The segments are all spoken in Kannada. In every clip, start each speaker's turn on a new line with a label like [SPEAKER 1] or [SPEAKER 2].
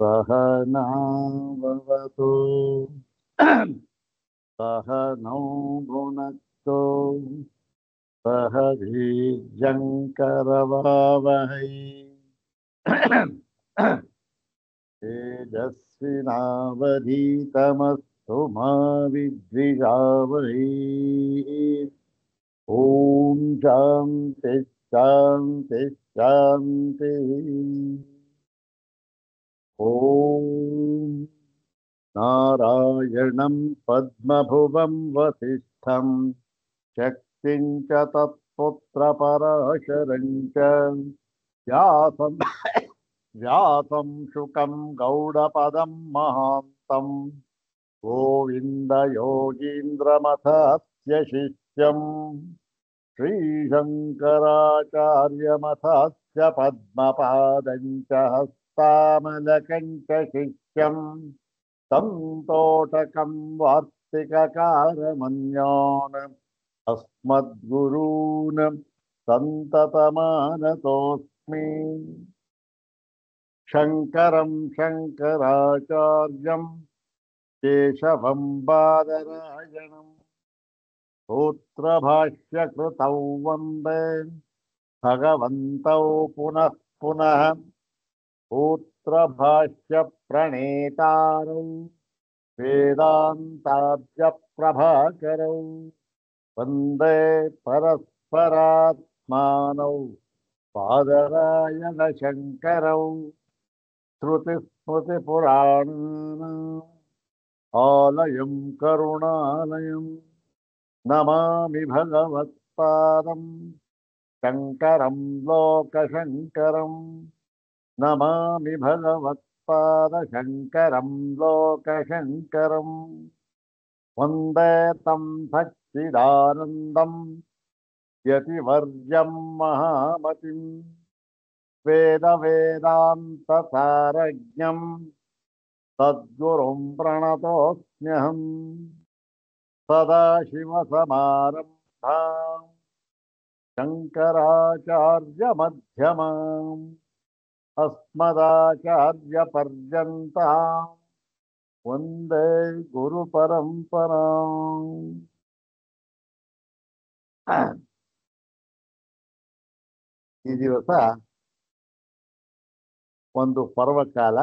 [SPEAKER 1] सहनाववतु सह नौ भुनक्तु सह वीर्यङ्करवावहै तेजस्विनावधीतमस्तु मा विद्विषावहै। ॐ शान्ति शान्ति शान्तिः। ॐ नारायणं पद्मभुवं वसिष्ठं शक्तिं च तत्पुत्रपराशरं च व्यासं शुकं गौडपदं महान्तं गोविन्दयोगीन्द्रमथस्य शिष्यं श्रीशङ्कराचार्यमथस्य पद्मपादं च हस्तामलकं च शिष्यं तं तोटकं वार्तिककारमन्यान् अस्मद्गुरून् सन्ततमानतोऽस्मि। शङ्करं शङ्कराचार्यं केशवं बादरायणं सूत्रभाष्यकृतौ वन्दे भगवन्तौ पुनः पुनः। सूत्रभाष्यप्रणेतारौ वेदान्ताब्जप्रभाकरौ वन्दे परस्परात्मानौ बादरायणशङ्करौ श्रुतिस्मृतिपुराणानाम् आलयं करुणालयं नमामि भगवत्पादं शङ्करं लोकशङ्करं नमामि भगवत्पादशङ्करं लोकशङ्करं वन्दे तं सच्चिदानन्दं यतिवर्यं महामतिं वेदवेदान्तसारज्ञं सद्गुरुं प्रणतोऽस्म्यहं। सदाशिवसमारम्भां शङ्कराचार्यमध्यमाम् अस्मदाचार्यपर्यन्तां वन्दे गुरुपरम्पराम्। ಈ ದಿವಸ ಒಂದು ಪರ್ವಕಾಲ,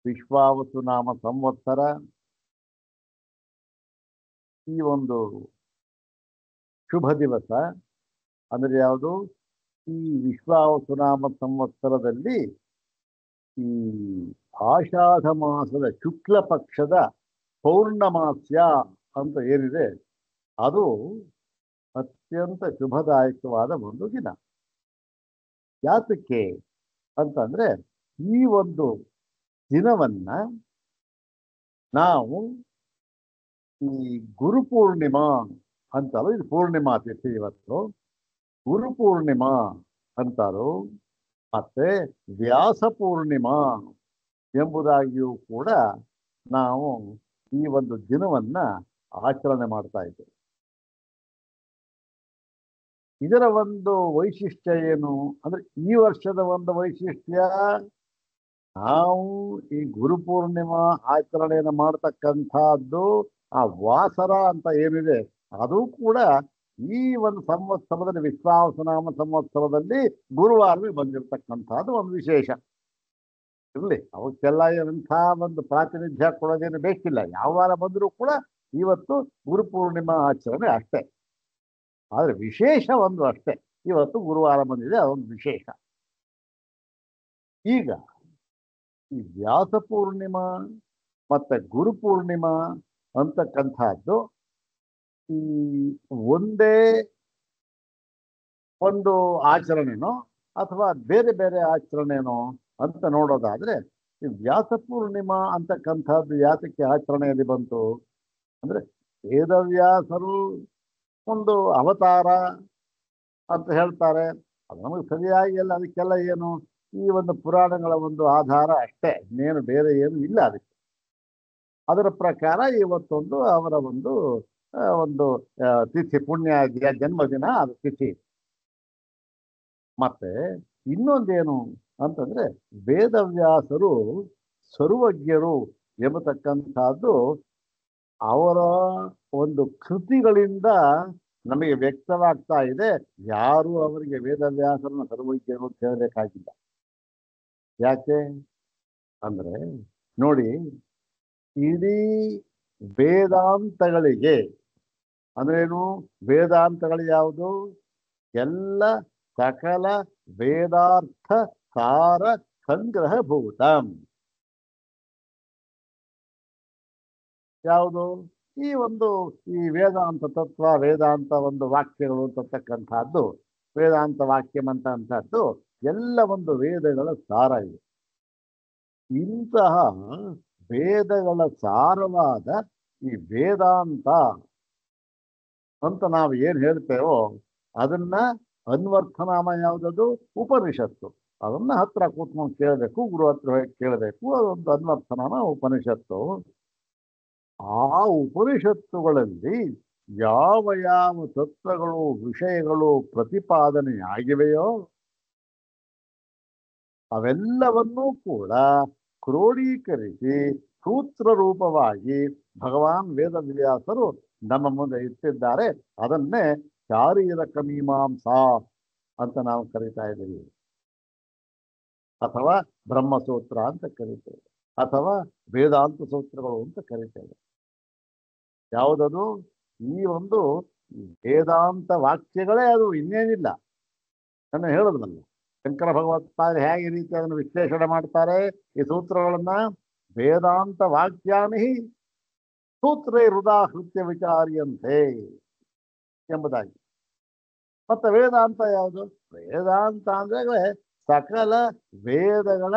[SPEAKER 1] ವಿಶ್ವಾವಸು ನಾಮ ಸಂವತ್ಸರ. ಈ ಒಂದು ಶುಭ ದಿವಸ ಅಂದರೆ ಯಾವುದು? ಈ ವಿಶ್ವಾವಸು ನಾಮ ಸಂವತ್ಸರದಲ್ಲಿ ಈ ಆಷಾಢ ಮಾಸದ ಶುಕ್ಲ ಪಕ್ಷದ ಪೌರ್ಣಮಾಸ್ಯ ಅಂತ ಏನಿದೆ ಅದು ಅತ್ಯಂತ ಶುಭದಾಯಕವಾದ ಒಂದು ದಿನ. ಯಾತಕ್ಕೆ ಅಂತಂದ್ರೆ ಈ ಒಂದು ದಿನವನ್ನ ನಾವು ಈ ಗುರುಪೂರ್ಣಿಮಾ ಅಂತಾರೋ, ಇದು ಪೂರ್ಣಿಮಾ ತಿಥಿ ಇವತ್ತು, ಗುರುಪೂರ್ಣಿಮಾ ಅಂತಾರೋ, ಮತ್ತೆ ವ್ಯಾಸ ಪೂರ್ಣಿಮಾ ಎಂಬುದಾಗಿಯೂ ಕೂಡ ನಾವು ಈ ಒಂದು ದಿನವನ್ನ ಆಚರಣೆ ಮಾಡ್ತಾ ಇದ್ದೇವೆ. ಇದರ ಒಂದು ವೈಶಿಷ್ಟ್ಯ ಏನು ಅಂದ್ರೆ, ಈ ವರ್ಷದ ಒಂದು ವೈಶಿಷ್ಟ್ಯ, ನಾವು ಈ ಗುರುಪೂರ್ಣಿಮಾ ಆಚರಣೆಯನ್ನು ಮಾಡತಕ್ಕಂಥದ್ದು ಆ ವಾಸರ ಅಂತ ಏನಿದೆ ಅದು ಕೂಡ ಈ ಒಂದು ಸಂವತ್ಸರದಲ್ಲಿ, ವಿಶ್ವಾವಸುನಾಮ ಸಂವತ್ಸರದಲ್ಲಿ ಗುರುವಾರವೇ ಬಂದಿರತಕ್ಕಂಥದ್ದು ಒಂದು ವಿಶೇಷ. ಇರಲಿ, ಅವಕ್ಕೆಲ್ಲ ಎಂಥ ಒಂದು ಪ್ರಾತಿನಿಧ್ಯ ಕೊಡೋದೇನು ಬೇಕಿಲ್ಲ. ಯಾವ ವಾರ ಬಂದರೂ ಕೂಡ ಇವತ್ತು ಗುರುಪೂರ್ಣಿಮಾ ಆಚರಣೆ ಅಷ್ಟೇ. ಆದರೆ ವಿಶೇಷ ಒಂದು ಅಷ್ಟೇ, ಇವತ್ತು ಗುರುವಾರ ಬಂದಿದೆ, ಅದೊಂದು ವಿಶೇಷ. ಈಗ ಈ ವ್ಯಾಸ ಪೂರ್ಣಿಮಾ ಮತ್ತೆ ಗುರುಪೂರ್ಣಿಮಾ ಅಂತಕ್ಕಂಥದ್ದು ಈ ಒಂದೇ ಒಂದು ಆಚರಣೆನೋ ಅಥವಾ ಬೇರೆ ಬೇರೆ ಆಚರಣೆನೋ ಅಂತ ನೋಡೋದಾದ್ರೆ, ಈ ವ್ಯಾಸ ಪೂರ್ಣಿಮಾ ಅಂತಕ್ಕಂಥದ್ದು ಯಾತಕ್ಕೆ ಆಚರಣೆಯಲ್ಲಿ ಬಂತು ಅಂದ್ರೆ, ವೇದವ್ಯಾಸರು ಒಂದು ಅವತಾರ ಅಂತ ಹೇಳ್ತಾರೆ. ಅದು ನಮಗೆ ಸರಿಯಾಗಿ ಎಲ್ಲ, ಅದಕ್ಕೆಲ್ಲ ಏನು ಈ ಒಂದು ಪುರಾಣಗಳ ಒಂದು ಆಧಾರ ಅಷ್ಟೇ, ಇನ್ನೇನು ಬೇರೆ ಏನು ಇಲ್ಲ ಅದಕ್ಕೆ. ಅದರ ಪ್ರಕಾರ ಇವತ್ತೊಂದು ಅವರ ಒಂದು ಒಂದು ತಿಥಿ, ಪುಣ್ಯ ಜನ್ಮದಿನ, ಅದು ತಿಥಿ. ಮತ್ತೆ ಇನ್ನೊಂದೇನು ಅಂತಂದ್ರೆ ವೇದವ್ಯಾಸರು ಸರ್ವಜ್ಞರು ಎಂಬತಕ್ಕಂಥದ್ದು ಅವರ ಒಂದು ಕೃತಿಗಳಿಂದ ನಮಗೆ ವ್ಯಕ್ತವಾಗ್ತಾ ಇದೆ. ಯಾರು ಅವರಿಗೆ ವೇದವ್ಯಾಸರನ್ನ ಸರ್ವಜ್ಞರು ಅಂತ ಹೇಳಬೇಕಾಗಿಲ್ಲ. ಯಾಕೆ ಅಂದ್ರೆ ನೋಡಿ, ಇಡೀ ವೇದಾಂತಗಳಿಗೆ ಅಂದ್ರೇನು? ವೇದಾಂತಗಳು ಯಾವುದು? ಎಲ್ಲ ಸಕಲ ವೇದಾರ್ಥ ಸಾರ ಸಂಗ್ರಹಭೂತ. ಯಾವುದು? ಈ ವೇದಾಂತ ತತ್ವ, ವೇದಾಂತ ಒಂದು ವಾಕ್ಯಗಳು ಅಂತಕ್ಕಂಥದ್ದು, ವೇದಾಂತ ವಾಕ್ಯಂ ಅಂತಕ್ಕಂಥದ್ದು ಎಲ್ಲ ಒಂದು ವೇದಗಳ ಸಾರ ಇದೆ. ಇಂತಹ ವೇದಗಳ ಸಾರವಾದ ಈ ವೇದಾಂತ ಅಂತ ನಾವು ಏನ್ ಹೇಳ್ತೇವೋ ಅದನ್ನ ಅನ್ವರ್ಥನಾಮ ಯಾವುದದು? ಉಪನಿಷತ್ತು. ಅದನ್ನ ಹತ್ರ ಕೂತ್ಕೊಂಡು ಕೇಳಬೇಕು, ಗುರು ಹತ್ರ ಹೋಗಿ ಕೇಳಬೇಕು. ಅದೊಂದು ಅನ್ವರ್ಥನಾಮ ಉಪನಿಷತ್ತು. ಆ ಉಪನಿಷತ್ತುಗಳಲ್ಲಿ ಯಾವ ಯಾವ ತತ್ವಗಳು, ವಿಷಯಗಳು ಪ್ರತಿಪಾದನೆ ಆಗಿವೆಯೋ ಅವೆಲ್ಲವನ್ನೂ ಕೂಡ ಕ್ರೋಢೀಕರಿಸಿ ಸೂತ್ರ ರೂಪವಾಗಿ ಭಗವಾನ್ ವೇದವ್ಯಾಸರು ನಮ್ಮ ಮುಂದೆ ಇಟ್ಟಿದ್ದಾರೆ. ಅದನ್ನೇ ಶಾರೀರಕ ಮೀಮಾಂಸಾ ಅಂತ ನಾವು ಕರಿತಾ ಇದ್ದೀವಿ, ಅಥವಾ ಬ್ರಹ್ಮಸೂತ್ರ ಅಂತ ಕರಿತೇವೆ, ಅಥವಾ ವೇದಾಂತ ಸೂತ್ರಗಳು ಅಂತ ಕರಿತೇವೆ. ಯಾವುದದು? ಈ ಒಂದು ವೇದಾಂತ ವಾಕ್ಯಗಳೇ ಅದು, ಇನ್ನೇನಿಲ್ಲ. ನಾನು ಹೇಳೋದಲ್ಲ, ಶಂಕರ ಭಗವತ್ಪಾದ ಹೇಗೆ ರೀತಿ ಅದನ್ನು ವಿಶ್ಲೇಷಣೆ ಮಾಡ್ತಾರೆ ಈ ಸೂತ್ರಗಳನ್ನ. ವೇದಾಂತ ವಾಕ್ಯಾನಿ ಸೂತ್ರೇ ಹೃದಾಹೃತ್ಯ ವಿಚಾರ್ಯಂತೆ ಎಂಬುದಾಗಿ. ಮತ್ತೆ ವೇದಾಂತ ಯಾವುದು? ವೇದಾಂತ ಅಂದ್ರೆ ಸಕಲ ವೇದಗಳ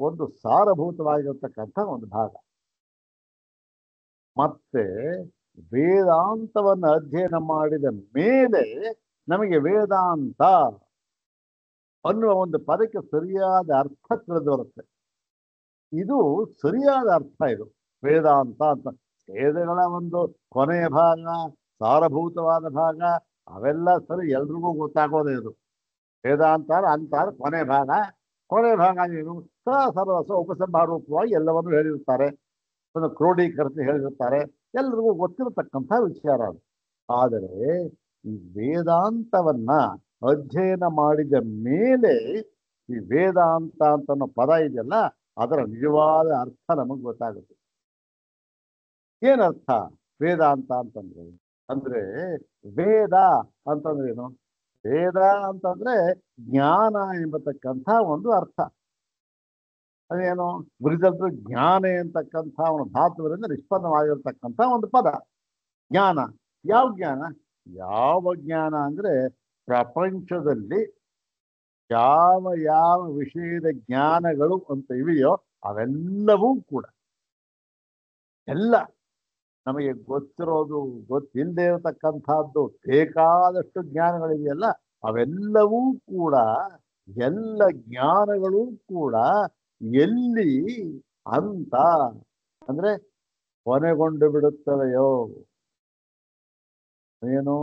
[SPEAKER 1] ಒಂದು ಸಾರಭೂತವಾಗಿರತಕ್ಕಂಥ ಒಂದು ಭಾಗ. ಮತ್ತೆ ವೇದಾಂತವನ್ನು ಅಧ್ಯಯನ ಮಾಡಿದ ಮೇಲೆ ನಮಗೆ ವೇದಾಂತ ಅನ್ನುವ ಒಂದು ಪದಕ್ಕೆ ಸರಿಯಾದ ಅರ್ಥ ತಿಳಿದು ಬರುತ್ತೆ. ಇದು ಸರಿಯಾದ ಅರ್ಥ. ಇದು ವೇದಾಂತ ಅಂತ ವೇದಗಳ ಒಂದು ಕೊನೆಯ ಭಾಗ, ಸಾರಭೂತವಾದ ಭಾಗ, ಅವೆಲ್ಲ ಸರಿ ಎಲ್ರಿಗೂ ಗೊತ್ತಾಗೋದೇ. ಇದು ವೇದಾಂತ ಅಂತಾರೆ ಕೊನೆ ಭಾಗ. ಕೊನೆ ಭಾಗ ಏನು? ಸರ್ವಸ ಉಪಸಂಹಾರ ರೂಪವಾಗಿ ಎಲ್ಲವನ್ನು ಹೇಳಿರ್ತಾರೆ, ಒಂದು ಕ್ರೋಢೀಕರಿಸಿ ಹೇಳಿರ್ತಾರೆ, ಎಲ್ರಿಗೂ ಗೊತ್ತಿರತಕ್ಕಂಥ ವಿಚಾರ ಅದು. ಆದರೆ ಈ ವೇದಾಂತವನ್ನ ಅಧ್ಯಯನ ಮಾಡಿದ ಮೇಲೆ ಈ ವೇದಾಂತ ಅಂತ ಅನ್ನೋ ಪದ ಇದೆಯಲ್ಲ, ಅದರ ನಿಜವಾದ ಅರ್ಥ ನಮಗೆ ಗೊತ್ತಾಗುತ್ತೆ. ಏನರ್ಥ ವೇದಾಂತ ಅಂತಂದ್ರೆ? ಅಂದ್ರೆ ವೇದ ಅಂತಂದ್ರೆ ಏನು? ವೇದ ಅಂತಂದ್ರೆ ಜ್ಞಾನ ಎಂಬತಕ್ಕಂಥ ಒಂದು ಅರ್ಥ. ಅದೇನು? ಗುರಿದಲ್ರು ಜ್ಞಾನ ಅಂತಕ್ಕಂಥ ಒಂದು ಧಾತುವಿನಿಂದ ನಿಷ್ಪನ್ನವಾಗಿರ್ತಕ್ಕಂಥ ಒಂದು ಪದ ಜ್ಞಾನ. ಯಾವ ಜ್ಞಾನ? ಯಾವ ಜ್ಞಾನ ಅಂದ್ರೆ ಪ್ರಪಂಚದಲ್ಲಿ ಯಾವ ಯಾವ ವಿಷಯದ ಜ್ಞಾನಗಳು ಅಂತ ಇವೆಯೋ ಅವೆಲ್ಲವೂ ಕೂಡ, ಎಲ್ಲ ನಮಗೆ ಗೊತ್ತಿರೋದು, ಗೊತ್ತಿಲ್ಲದೆ ಇರತಕ್ಕಂಥದ್ದು ಬೇಕಾದಷ್ಟು ಜ್ಞಾನಗಳಿದೆಯಲ್ಲ, ಅವೆಲ್ಲವೂ ಕೂಡ, ಎಲ್ಲ ಜ್ಞಾನಗಳು ಕೂಡ ಎಲ್ಲಿ ಅಂತ ಅಂದ್ರೆ ಕೊನೆಗೊಂಡು ಬಿಡುತ್ತವೆಯೋ. ಏನು?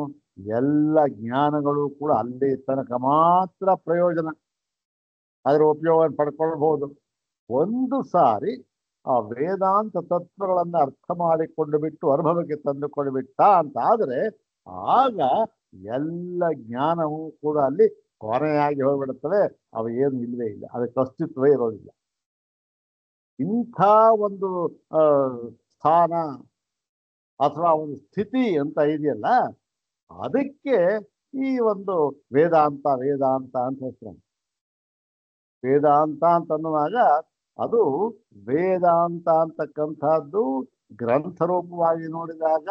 [SPEAKER 1] ಎಲ್ಲ ಜ್ಞಾನಗಳು ಕೂಡ ಅಲ್ಲಿ ತನಕ ಮಾತ್ರ ಪ್ರಯೋಜನ, ಅದರ ಉಪಯೋಗ ಪಡ್ಕೊಳ್ಬಹುದು. ಒಂದು ಸಾರಿ ಆ ವೇದಾಂತ ತತ್ವಗಳನ್ನು ಅರ್ಥ ಮಾಡಿಕೊಂಡು ಬಿಟ್ಟು ಅನುಭವಕ್ಕೆ ತಂದುಕೊಂಡು ಬಿಟ್ಟ ಅಂತ ಆದ್ರೆ ಆಗ ಎಲ್ಲ ಜ್ಞಾನವೂ ಕೂಡ ಅಲ್ಲಿ ಕೊನೆಯಾಗಿ ಹೋಗ್ಬಿಡುತ್ತವೆ. ಅವು ಏನು ಇಲ್ಲವೇ ಇಲ್ಲ, ಅದಕ್ಕೆ ಅಸ್ತಿತ್ವವೇ ಇರೋದಿಲ್ಲ. ಇಂಥ ಒಂದು ಸ್ಥಾನ ಅಥವಾ ಒಂದು ಸ್ಥಿತಿ ಅಂತ ಇದೆಯಲ್ಲ, ಅದಕ್ಕೆ ಈ ಒಂದು ವೇದಾಂತ ವೇದಾಂತ ಅಂತ ಹೆಸರು. ವೇದಾಂತ ಅಂತನ್ನುವಾಗ ಅದು ವೇದಾಂತ ಅಂತಕ್ಕಂಥದ್ದು ಗ್ರಂಥ ರೂಪವಾಗಿ ನೋಡಿದಾಗ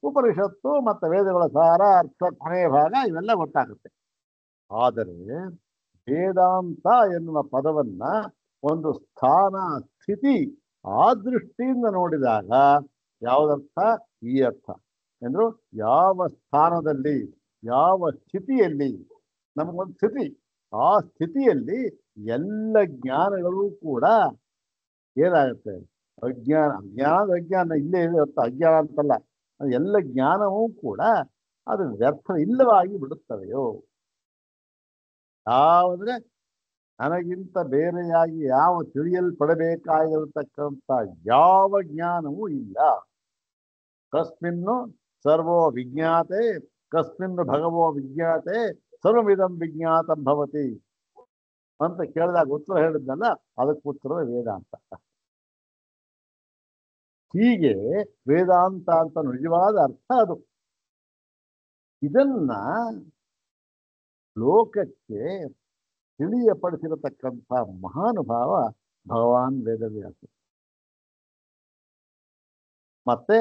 [SPEAKER 1] ಉಪನಿಷತ್ತು ಮತ್ತು ವೇದಗಳ ಸಾರ, ಅರ್ಥ, ಕೊನೆಯ ಭಾಗ ಇವೆಲ್ಲ ಗೊತ್ತಾಗುತ್ತೆ. ಆದರೆ ವೇದಾಂತ ಎನ್ನುವ ಪದವನ್ನ ಒಂದು ಸ್ಥಾನ, ಸ್ಥಿತಿ, ಆ ದೃಷ್ಟಿಯಿಂದ ನೋಡಿದಾಗ ಯಾವುದರ್ಥ? ಈ ಅರ್ಥ. ಎಂದ್ರು ಯಾವ ಸ್ಥಾನದಲ್ಲಿ, ಯಾವ ಸ್ಥಿತಿಯಲ್ಲಿ, ನಮಗೊಂದು ಸ್ಥಿತಿ, ಆ ಸ್ಥಿತಿಯಲ್ಲಿ ಎಲ್ಲ ಜ್ಞಾನಗಳು ಕೂಡ ಏನಾಗುತ್ತೆ? ಅಜ್ಞಾನ, ಅಜ್ಞಾನ ಇಲ್ಲೇ ಇರುತ್ತೆ, ಅಜ್ಞಾನ ಅಂತಲ್ಲ, ಎಲ್ಲ ಜ್ಞಾನವೂ ಕೂಡ ಅದು ವ್ಯರ್ಥ ಇಲ್ಲವಾಗಿ ಬಿಡುತ್ತವೆಯೋ. ಯಾವಂದ್ರೆ ನನಗಿಂತ ಬೇರೆಯಾಗಿ ಯಾವ ತಿಳಿಯಲ್ಪಡಬೇಕಾಗಿರತಕ್ಕಂಥ ಯಾವ ಜ್ಞಾನವೂ ಇಲ್ಲ. ಕಸ್ಮಿನ್ನು ಸರ್ವೋ ವಿಜ್ಞಾತೆ ಕಸ್ಮಿನ್ನು ಭಗವೋ ವಿಜ್ಞಾತೆ ಸರ್ವವಿಧಂ ವಿಜ್ಞಾತಂ ಭವತಿ ಅಂತ ಕೇಳಿದಾಗ ಉತ್ತರ ಹೇಳಿದ್ನಲ್ಲ, ಅದಕ್ಕೆ ಉತ್ತರ ವೇದಾಂತ. ಹೀಗೆ ವೇದಾಂತ ಅಂತ ನಿಜವಾದ ಅರ್ಥ ಅದು. ಇದನ್ನ ಲೋಕಕ್ಕೆ ತಿಳಿಯಪಡಿಸಿರತಕ್ಕಂಥ ಮಹಾನುಭಾವ ಭಗವಾನ್ ವೇದವ್ಯಾಸ. ಮತ್ತೆ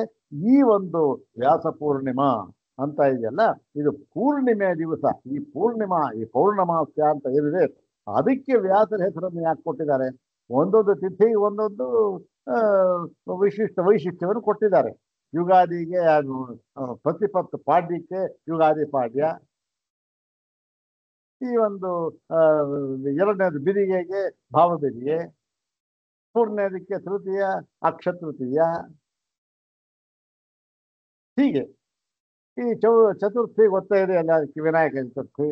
[SPEAKER 1] ಈ ಒಂದು ವ್ಯಾಸ ಪೂರ್ಣಿಮಾ ಅಂತ ಇದೆಯಲ್ಲ, ಇದು ಪೂರ್ಣಿಮೆಯ ದಿವಸ. ಈ ಪೌರ್ಣಮಾಸ್ಯ ಅಂತ ಏನಿದೆ, ಅದಕ್ಕೆ ವ್ಯಾಸರ ಹೆಸರನ್ನು ಯಾಕೆ ಕೊಟ್ಟಿದ್ದಾರೆ? ಒಂದೊಂದು ತಿಥಿಗೆ ಒಂದೊಂದು ವೈಶಿಷ್ಟ್ಯವನ್ನು ಕೊಟ್ಟಿದ್ದಾರೆ. ಯುಗಾದಿಗೆ ಪ್ರತಿಪತ್ತು ಪಾಡ್ಯಕ್ಕೆ ಯುಗಾದಿ ಪಾಡ್ಯ, ಈ ಒಂದು ಎರಡನೇದು ಬಿದಿಗೆಗೆ ಭಾವಬಿದಿಗೆ, ಮೂರನೇದಕ್ಕೆ ತೃತೀಯ ಅಕ್ಷತೃತೀಯ, ಹೀಗೆ ಈ ಚತುರ್ಥಿ ಗೊತ್ತೇ ಇದೆ ಅಲ್ಲ, ಅದಕ್ಕೆ ವಿನಾಯಕ ಚತುರ್ಥಿ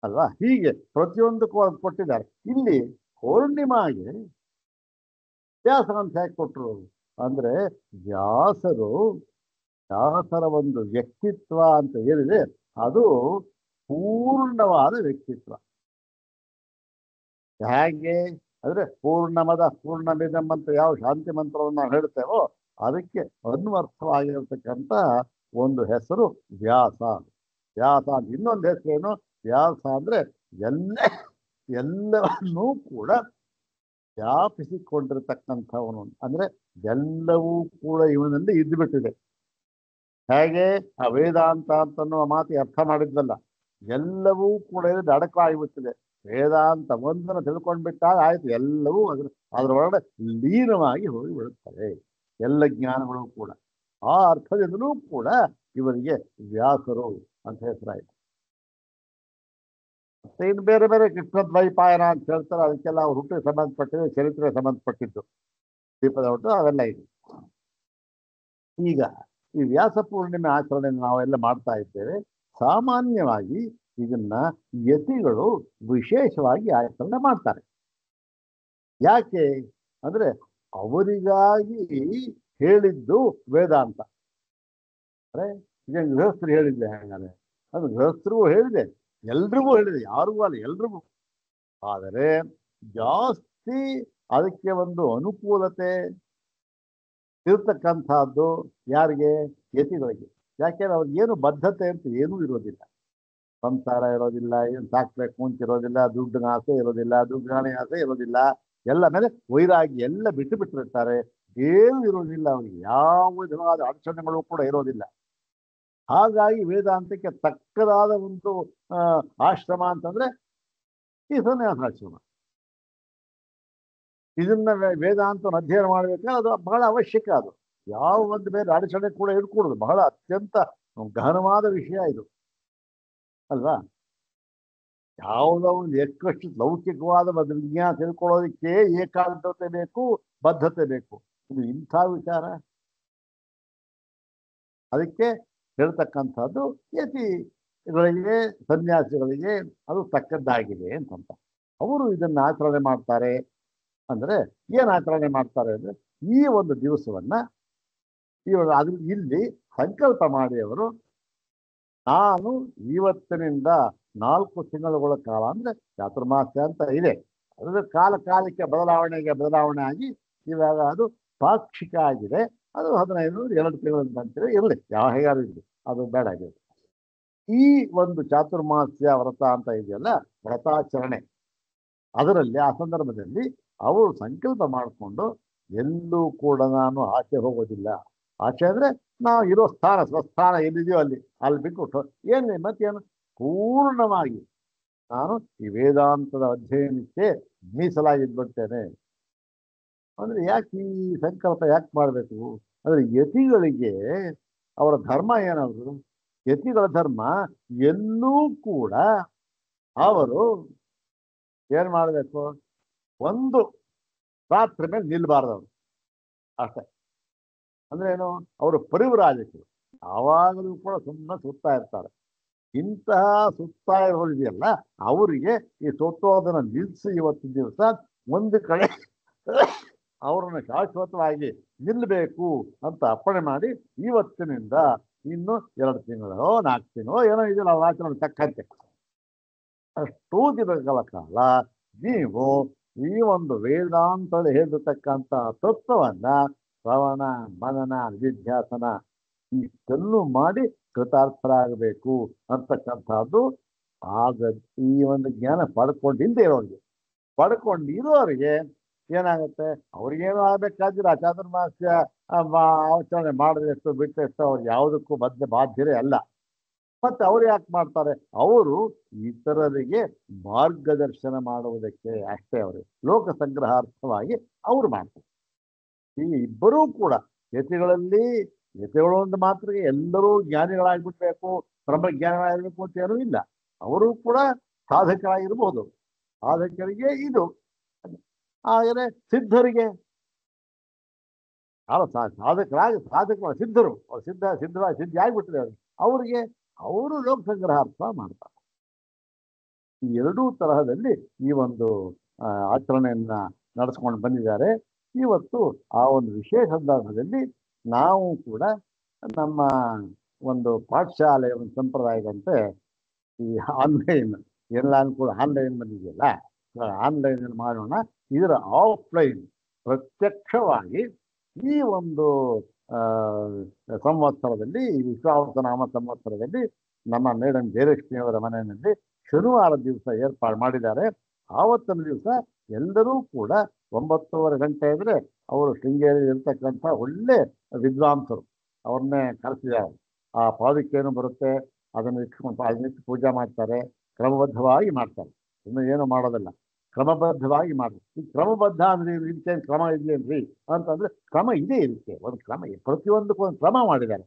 [SPEAKER 1] ಅಲ್ವಾ? ಹೀಗೆ ಪ್ರತಿಯೊಂದಕ್ಕೂ ಕೊಟ್ಟಿದ್ದಾರೆ. ಇಲ್ಲಿ ಪೌರ್ಣಿಮಾಗೆ ವ್ಯಾಸ ಅಂತ ಹೇಗೆ ಕೊಟ್ಟರು ಅಂದ್ರೆ, ವ್ಯಾಸರ ಒಂದು ವ್ಯಕ್ತಿತ್ವ ಅಂತ ಏನಿದೆ ಅದು ಪೂರ್ಣವಾದ ವ್ಯಕ್ತಿತ್ವ. ಹೇಗೆ ಅಂದ್ರೆ, ಪೂರ್ಣಮಿದಂ ಅಂತ ಯಾವ ಶಾಂತಿ ಮಂತ್ರವನ್ನು ನಾವು ಹೇಳ್ತೇವೋ ಅದಕ್ಕೆ ಅನ್ವರ್ಥವಾಗಿರತಕ್ಕಂಥ ಒಂದು ಹೆಸರು ವ್ಯಾಸ. ವ್ಯಾಸ ಅಂತ ಇನ್ನೊಂದು ಹೆಸರೇನು? ವ್ಯಾಸ ಅಂದ್ರೆ ಎಲ್ಲವನ್ನೂ ಕೂಡ ವ್ಯಾಪಿಸಿಕೊಂಡಿರತಕ್ಕಂಥವನು. ಅಂದ್ರೆ ಎಲ್ಲವೂ ಕೂಡ ಇವನಲ್ಲಿ ಇದ್ದುಬಿಟ್ಟಿದೆ. ಹೇಗೆ ಆ ವೇದಾಂತ ಅಂತನ್ನುವ ಮಾತಿ ಅರ್ಥ ಮಾಡಿದ್ವಲ್ಲ, ಎಲ್ಲವೂ ಕೂಡ ಇದು ಅಡಕವಾಗಿಬಿಟ್ಟಿದೆ. ವೇದಾಂತ ಒಂದನ್ನು ತಿಳ್ಕೊಂಡ್ಬಿಟ್ಟಾಗ ಆಯ್ತು, ಎಲ್ಲವೂ ಅದರೊಳಗಡೆ ಲೀನವಾಗಿ ಹೋಗಿ ಬಿಡುತ್ತವೆ, ಎಲ್ಲ ಜ್ಞಾನಗಳು ಕೂಡ. ಆ ಅರ್ಥದಿಂದಲೂ ಕೂಡ ಇವರಿಗೆ ವ್ಯಾಸರು ಅಂತ ಹೆಸರಾಯಿತು. ಮತ್ತೆ ಇನ್ನು ಬೇರೆ ಬೇರೆ ಕೃಷ್ಣದ್ವೈಪಾಯನ ಅಂತ ಹೇಳ್ತಾರೆ, ಅದಕ್ಕೆಲ್ಲ ಅವ್ರು ಹುಟ್ಟಿಗೆ ಸಂಬಂಧಪಟ್ಟಿದ್ದು, ಚರಿತ್ರೆ ಸಂಬಂಧಪಟ್ಟಿದ್ದು, ದೀಪದ ಹುಟ್ಟು ಅವೆಲ್ಲ ಇದೆ. ಈಗ ಈ ವ್ಯಾಸ ಪೂರ್ಣಿಮೆ ಆಚರಣೆ ನಾವೆಲ್ಲ ಮಾಡ್ತಾ ಇದ್ದೇವೆ. ಸಾಮಾನ್ಯವಾಗಿ ಇದನ್ನ ಯತಿಗಳು ವಿಶೇಷವಾಗಿ ಆಚರಣೆ ಮಾಡ್ತಾರೆ. ಯಾಕೆ ಅಂದ್ರೆ, ಅವರಿಗಾಗಿ ಹೇಳಿದ್ದು ವೇದಾಂತ. ಅಂದ್ರೆ ಈಗ ಗೃಹಸ್ಥರು ಹೇಳಿದ್ದೆ ಹೇಗಾದ್ರೆ, ಅದು ಗೃಹಸ್ಥರಿಗೂ ಹೇಳಿದೆ, ಎಲ್ರಿಗೂ ಹೇಳಿದೆ, ಯಾರಿಗೂ ಅಲ್ಲ ಎಲ್ರಿಗೂ. ಆದರೆ ಜಾಸ್ತಿ ಅದಕ್ಕೆ ಒಂದು ಅನುಕೂಲತೆ ಇರ್ತಕ್ಕಂಥದ್ದು ಯಾರಿಗೆ? ಯತಿಗಳಿಗೆ. ಯಾಕೆಂದ್ರೆ ಅವ್ರಿಗೇನು ಬದ್ಧತೆ ಅಂತ ಏನೂ ಇರೋದಿಲ್ಲ. ಸಂಸಾರ ಇರೋದಿಲ್ಲ, ಏನು ಸಾಕ್ಬೇಕು ಅಂತ ಇರೋದಿಲ್ಲ, ದುಡ್ಡಿನ ಆಸೆ ಇರೋದಿಲ್ಲ, ದುಡ್ಡಿನ ಆಸೆ ಇರೋದಿಲ್ಲ, ಎಲ್ಲ ಮೇಲೆ ವೈರಾಗ್ಯ ಎಲ್ಲ ಬಿಟ್ಟಿರ್ತಾರೆ. ಏನೂ ಇರೋದಿಲ್ಲ ಅವರಿಗೆ, ಯಾವ ವಿಧವಾದ ಅಡಚಣೆಗಳು ಕೂಡ ಇರೋದಿಲ್ಲ. ಹಾಗಾಗಿ ವೇದಾಂತಕ್ಕೆ ತಕ್ಕದಾದ ಒಂದು ಆಶ್ರಮ ಅಂತಂದ್ರೆ ಈ ಸನ್ಯಾಸಾಶ್ರಮ. ಇದನ್ನ ವೇದಾಂತವನ್ನು ಅಧ್ಯಯನ ಮಾಡಬೇಕಾದ್ರೆ ಅದು ಬಹಳ ಅವಶ್ಯಕ. ಅದು ಯಾವ ಒಂದು ಬೇರೆ ಅಡಚಣೆ ಕೂಡ ಇರ್ಕೂಡದು. ಬಹಳ ಅತ್ಯಂತ ಗಹನವಾದ ವಿಷಯ ಇದು ಅಲ್ವಾ? ಯಾವುದೋ ಒಂದು ಎಕ್ಕಷ್ಟು ಲೌಕಿಕವಾದ ವಿಜ್ಞಾನ ತಿಳ್ಕೊಳ್ಳೋದಕ್ಕೆ ಏಕಾಗ್ರತೆ ಬೇಕು, ಬದ್ಧತೆ ಬೇಕು. ಇದು ಇಂಥ ವಿಚಾರ. ಅದಕ್ಕೆ ಹೇಳ್ತಕ್ಕಂಥದ್ದು ಯತಿಗಳಿಗೆ, ಸನ್ಯಾಸಿಗಳಿಗೆ ಅದು ತಕ್ಕದ್ದಾಗಿದೆ ಅಂತಂತ. ಅವರು ಇದನ್ನ ಆಚರಣೆ ಮಾಡ್ತಾರೆ. ಅಂದ್ರೆ ಏನ್ ಆಚರಣೆ ಮಾಡ್ತಾರೆ ಅಂದ್ರೆ, ಈ ಒಂದು ದಿವಸವನ್ನ ಅದ್ರ ಇಲ್ಲಿ ಸಂಕಲ್ಪ ಮಾಡಿ ಅವರು, ನಾನು ಇವತ್ತಿನಿಂದ 4 ತಿಂಗಳುಗಳ ಕಾಲ, ಅಂದ್ರೆ ಚಾತುರ್ಮಾಸ್ಯ ಅಂತ ಇದೆ, ಅದ್ರ ಕಾಲಕ್ಕೆ ಬದಲಾವಣೆ ಆಗಿ ಇವಾಗ ಅದು ಪಾಕ್ಷಿಕ ಆಗಿದೆ. ಅದು 15 2 ತಿಂಗಳು ಅಂತೇಳಿ ಇರಲಿ, ಯಾವ ಹೇಗಾರು ಇರಲಿ, ಅದು ಬೇಡ ಆಗಿದೆ. ಈ ಒಂದು ಚಾತುರ್ಮಾಸ್ಯ ವ್ರತ ಅಂತ ಇದೆಯಲ್ಲ, ವ್ರತಾಚರಣೆ, ಅದರಲ್ಲಿ ಆ ಸಂದರ್ಭದಲ್ಲಿ ಅವರು ಸಂಕಲ್ಪ ಮಾಡಿಕೊಂಡು, ಎಲ್ಲೂ ಕೂಡ ನಾನು ಆಚೆ ಹೋಗೋದಿಲ್ಲ. ಆಚೆ ಅಂದ್ರೆ ನಾವು ಇರೋ ಸ್ವಸ್ಥಾನ ಎಲ್ಲಿದೆಯೋ ಅಲ್ಲಿ ಬಿಟ್ಬಿಟ್ಟು ಮತ್ತೇನು ಪೂರ್ಣವಾಗಿ ನಾನು ಈ ವೇದಾಂತದ ಅಧ್ಯಯನಕ್ಕೆ ಮೀಸಲಾಗಿದ್ಬಿಡ್ತೇನೆ. ಅಂದ್ರೆ ಯಾಕೆ ಈ ಸಂಕಲ್ಪ ಯಾಕೆ ಮಾಡಬೇಕು ಅಂದ್ರೆ, ಯತಿಗಳಿಗೆ ಅವರ ಧರ್ಮ ಏನಾದ್ರು, ಯತಿಗಳ ಧರ್ಮ ಎಲ್ಲೂ ಕೂಡ ಅವರು ಏನ್ ಮಾಡಬೇಕು, ಒಂದು ರಾತ್ರಿ ಮೇಲೆ ನಿಲ್ಬಾರ್ದವ್ರು ಅಷ್ಟೇ. ಅಂದ್ರೆ ಏನು, ಅವರು ಪರಿವ್ರಾಜಕರು, ಯಾವಾಗಲೂ ಕೂಡ ಸುಮ್ಮನೆ ಸುತ್ತಾ ಇರ್ತಾರೆ. ಇಂತಹ ಸುತ್ತಾ ಇರೋರಿದೆಯಲ್ಲ ಅವರಿಗೆ ಈ ಸುತ್ತೋದನ್ನ ನಿಲ್ಲಿಸಿ ಇವತ್ತಿನ ದಿವಸ ಒಂದು ಕಡೆ ಅವರನ್ನು ಶಾಶ್ವತವಾಗಿ ನಿಲ್ಲಬೇಕು ಅಂತ ಅಪ್ಪಣೆ ಮಾಡಿ ಇವತ್ತಿನಿಂದ ಇನ್ನು 2 ತಿಂಗಳು 4 ತಿಂಗಳು ಏನೋ ಇದೆಯಲ್ಲ ಅವ್ರ ಆಚರಣೆ ತಕ್ಕಂತೆ ಅಷ್ಟೂ ದಿನಗಳ ಕಾಲ ನೀವು ಈ ಒಂದು ವೇದಾಂತ ಹೇಳಿರ್ತಕ್ಕಂಥ ತತ್ವವನ್ನ ಶ್ರವಣ ಮನನ ನಿಧಿಧ್ಯಾಸನ ಇಷ್ಟನ್ನು ಮಾಡಿ ಕೃತಾರ್ಥರಾಗಬೇಕು ಅಂತಕ್ಕಂಥದ್ದು ಆಗ ಈ ಒಂದು ಜ್ಞಾನ ಪಡ್ಕೊಂಡಿಲ್ಲದೆ ಪಡ್ಕೊಂಡಿರೋರಿಗೆ ಏನಾಗುತ್ತೆ ಅವ್ರಿಗೇನು ಆಗ್ಬೇಕಾಗಿಲ್ಲ ಚಾತುರ್ಮಾಸ್ಯ ಆಚರಣೆ ಮಾಡಿದೆಷ್ಟು ಬಿಟ್ಟೆಷ್ಟು ಅವ್ರು ಯಾವುದಕ್ಕೂ ಬಾಧ್ಯರೇ ಅಲ್ಲ. ಮತ್ತೆ ಅವ್ರು ಯಾಕೆ ಮಾಡ್ತಾರೆ? ಅವರು ಇತರರಿಗೆ ಮಾರ್ಗದರ್ಶನ ಮಾಡುವುದಕ್ಕೆ ಅಷ್ಟೇ. ಅವರು ಲೋಕ ಸಂಗ್ರಹಾರ್ಥವಾಗಿ ಅವರು ಮಾಡ್ತಾರೆ. ಈ ಇಬ್ಬರೂ ಕೂಡ ಯತಿಗಳು ಒಂದು ಮಾತ್ರ ಎಲ್ಲರೂ ಜ್ಞಾನಿಗಳಾಗ್ಬಿಡ್ಬೇಕು ಬ್ರಹ್ಮಜ್ಞಾನಿಗಳಾಗಿರ್ಬೇಕು ಅಂತ ಏನೂ ಇಲ್ಲ. ಅವರು ಕೂಡ ಸಾಧಕರಾಗಿರ್ಬೋದು. ಸಾಧಕರಿಗೆ ಇದು ಹಾಗೆ ಸಿದ್ಧರಿಗೆ ಸಾಧಕರು ಸಿದ್ಧರು ಸಿದ್ಧಿ ಆಗ್ಬಿಟ್ಟಿದೆ ಅವರಿಗೆ ಅವರು ಲೋಕ ಸಂಗ್ರಹಾರ್ಥ ಮಾಡ್ತಾರೆ. ಈ ಎರಡೂ ತರಹದಲ್ಲಿ ಈ ಒಂದು ಆಚರಣೆಯನ್ನ ನಡೆಸ್ಕೊಂಡು ಬಂದಿದ್ದಾರೆ. ಇವತ್ತು ಆ ಒಂದು ವಿಶೇಷ ಸಂದರ್ಭದಲ್ಲಿ ನಾವು ಕೂಡ ನಮ್ಮ ಒಂದು ಪಾಠಶಾಲೆಯ ಒಂದು ಸಂಪ್ರದಾಯದಂತೆ ಈ ಆನ್ಲೈನ್ ಎಲ್ಲ ಕೂಡ ಆನ್ಲೈನ್ ಬಂದಿದೆಯಲ್ಲ, ಆನ್ಲೈನ್ ಮಾಡೋಣ. ಇದರ ಆಫ್ಲೈನ್ ಪ್ರತ್ಯಕ್ಷವಾಗಿ ಈ ಒಂದು ಸಂವತ್ಸರದಲ್ಲಿ ವಿಶ್ವಾವಸನಾಮ ಸಂವತ್ಸರದಲ್ಲಿ ನಮ್ಮ ಮೇಡಮ್ ಜಯಲಕ್ಷ್ಮಿಯವರ ಮನೆಯಲ್ಲಿ ಶನಿವಾರ ದಿವಸ ಏರ್ಪಾಡು ಮಾಡಿದ್ದಾರೆ. ಆವತ್ತಿನ ದಿವಸ ಎಲ್ಲರೂ ಕೂಡ 9:30 ಗಂಟೆ ಅಂದರೆ ಅವರು ಶೃಂಗೇರಿ ಇರ್ತಕ್ಕಂಥ ಒಳ್ಳೆ ವಿದ್ವಾಂಸರು ಅವ್ರನ್ನೇ ಕರೆಸಿದ್ದಾರೆ. ಆ ಪಾದಕೇನು ಬರುತ್ತೆ ಅದನ್ನು ಇಟ್ಟು ಪೂಜೆ ಮಾಡ್ತಾರೆ. ಕ್ರಮಬದ್ಧವಾಗಿ ಮಾಡ್ತಾರೆ. ಇನ್ನು ಏನು ಮಾಡೋದಿಲ್ಲ, ಕ್ರಮಬದ್ಧವಾಗಿ ಮಾಡ್ತಾರೆ. ಈ ಕ್ರಮಬದ್ಧ ಅಂದ್ರೆ ಇದಕ್ಕೆ ಕ್ರಮ ಇದೆಯೇನ್ರಿ ಅಂತಂದ್ರೆ ಕ್ರಮ ಇದೆ. ಇದಕ್ಕೆ ಒಂದು ಕ್ರಮ, ಪ್ರತಿಯೊಂದಕ್ಕೂ ಒಂದು ಕ್ರಮ ಮಾಡಿದ್ದಾರೆ.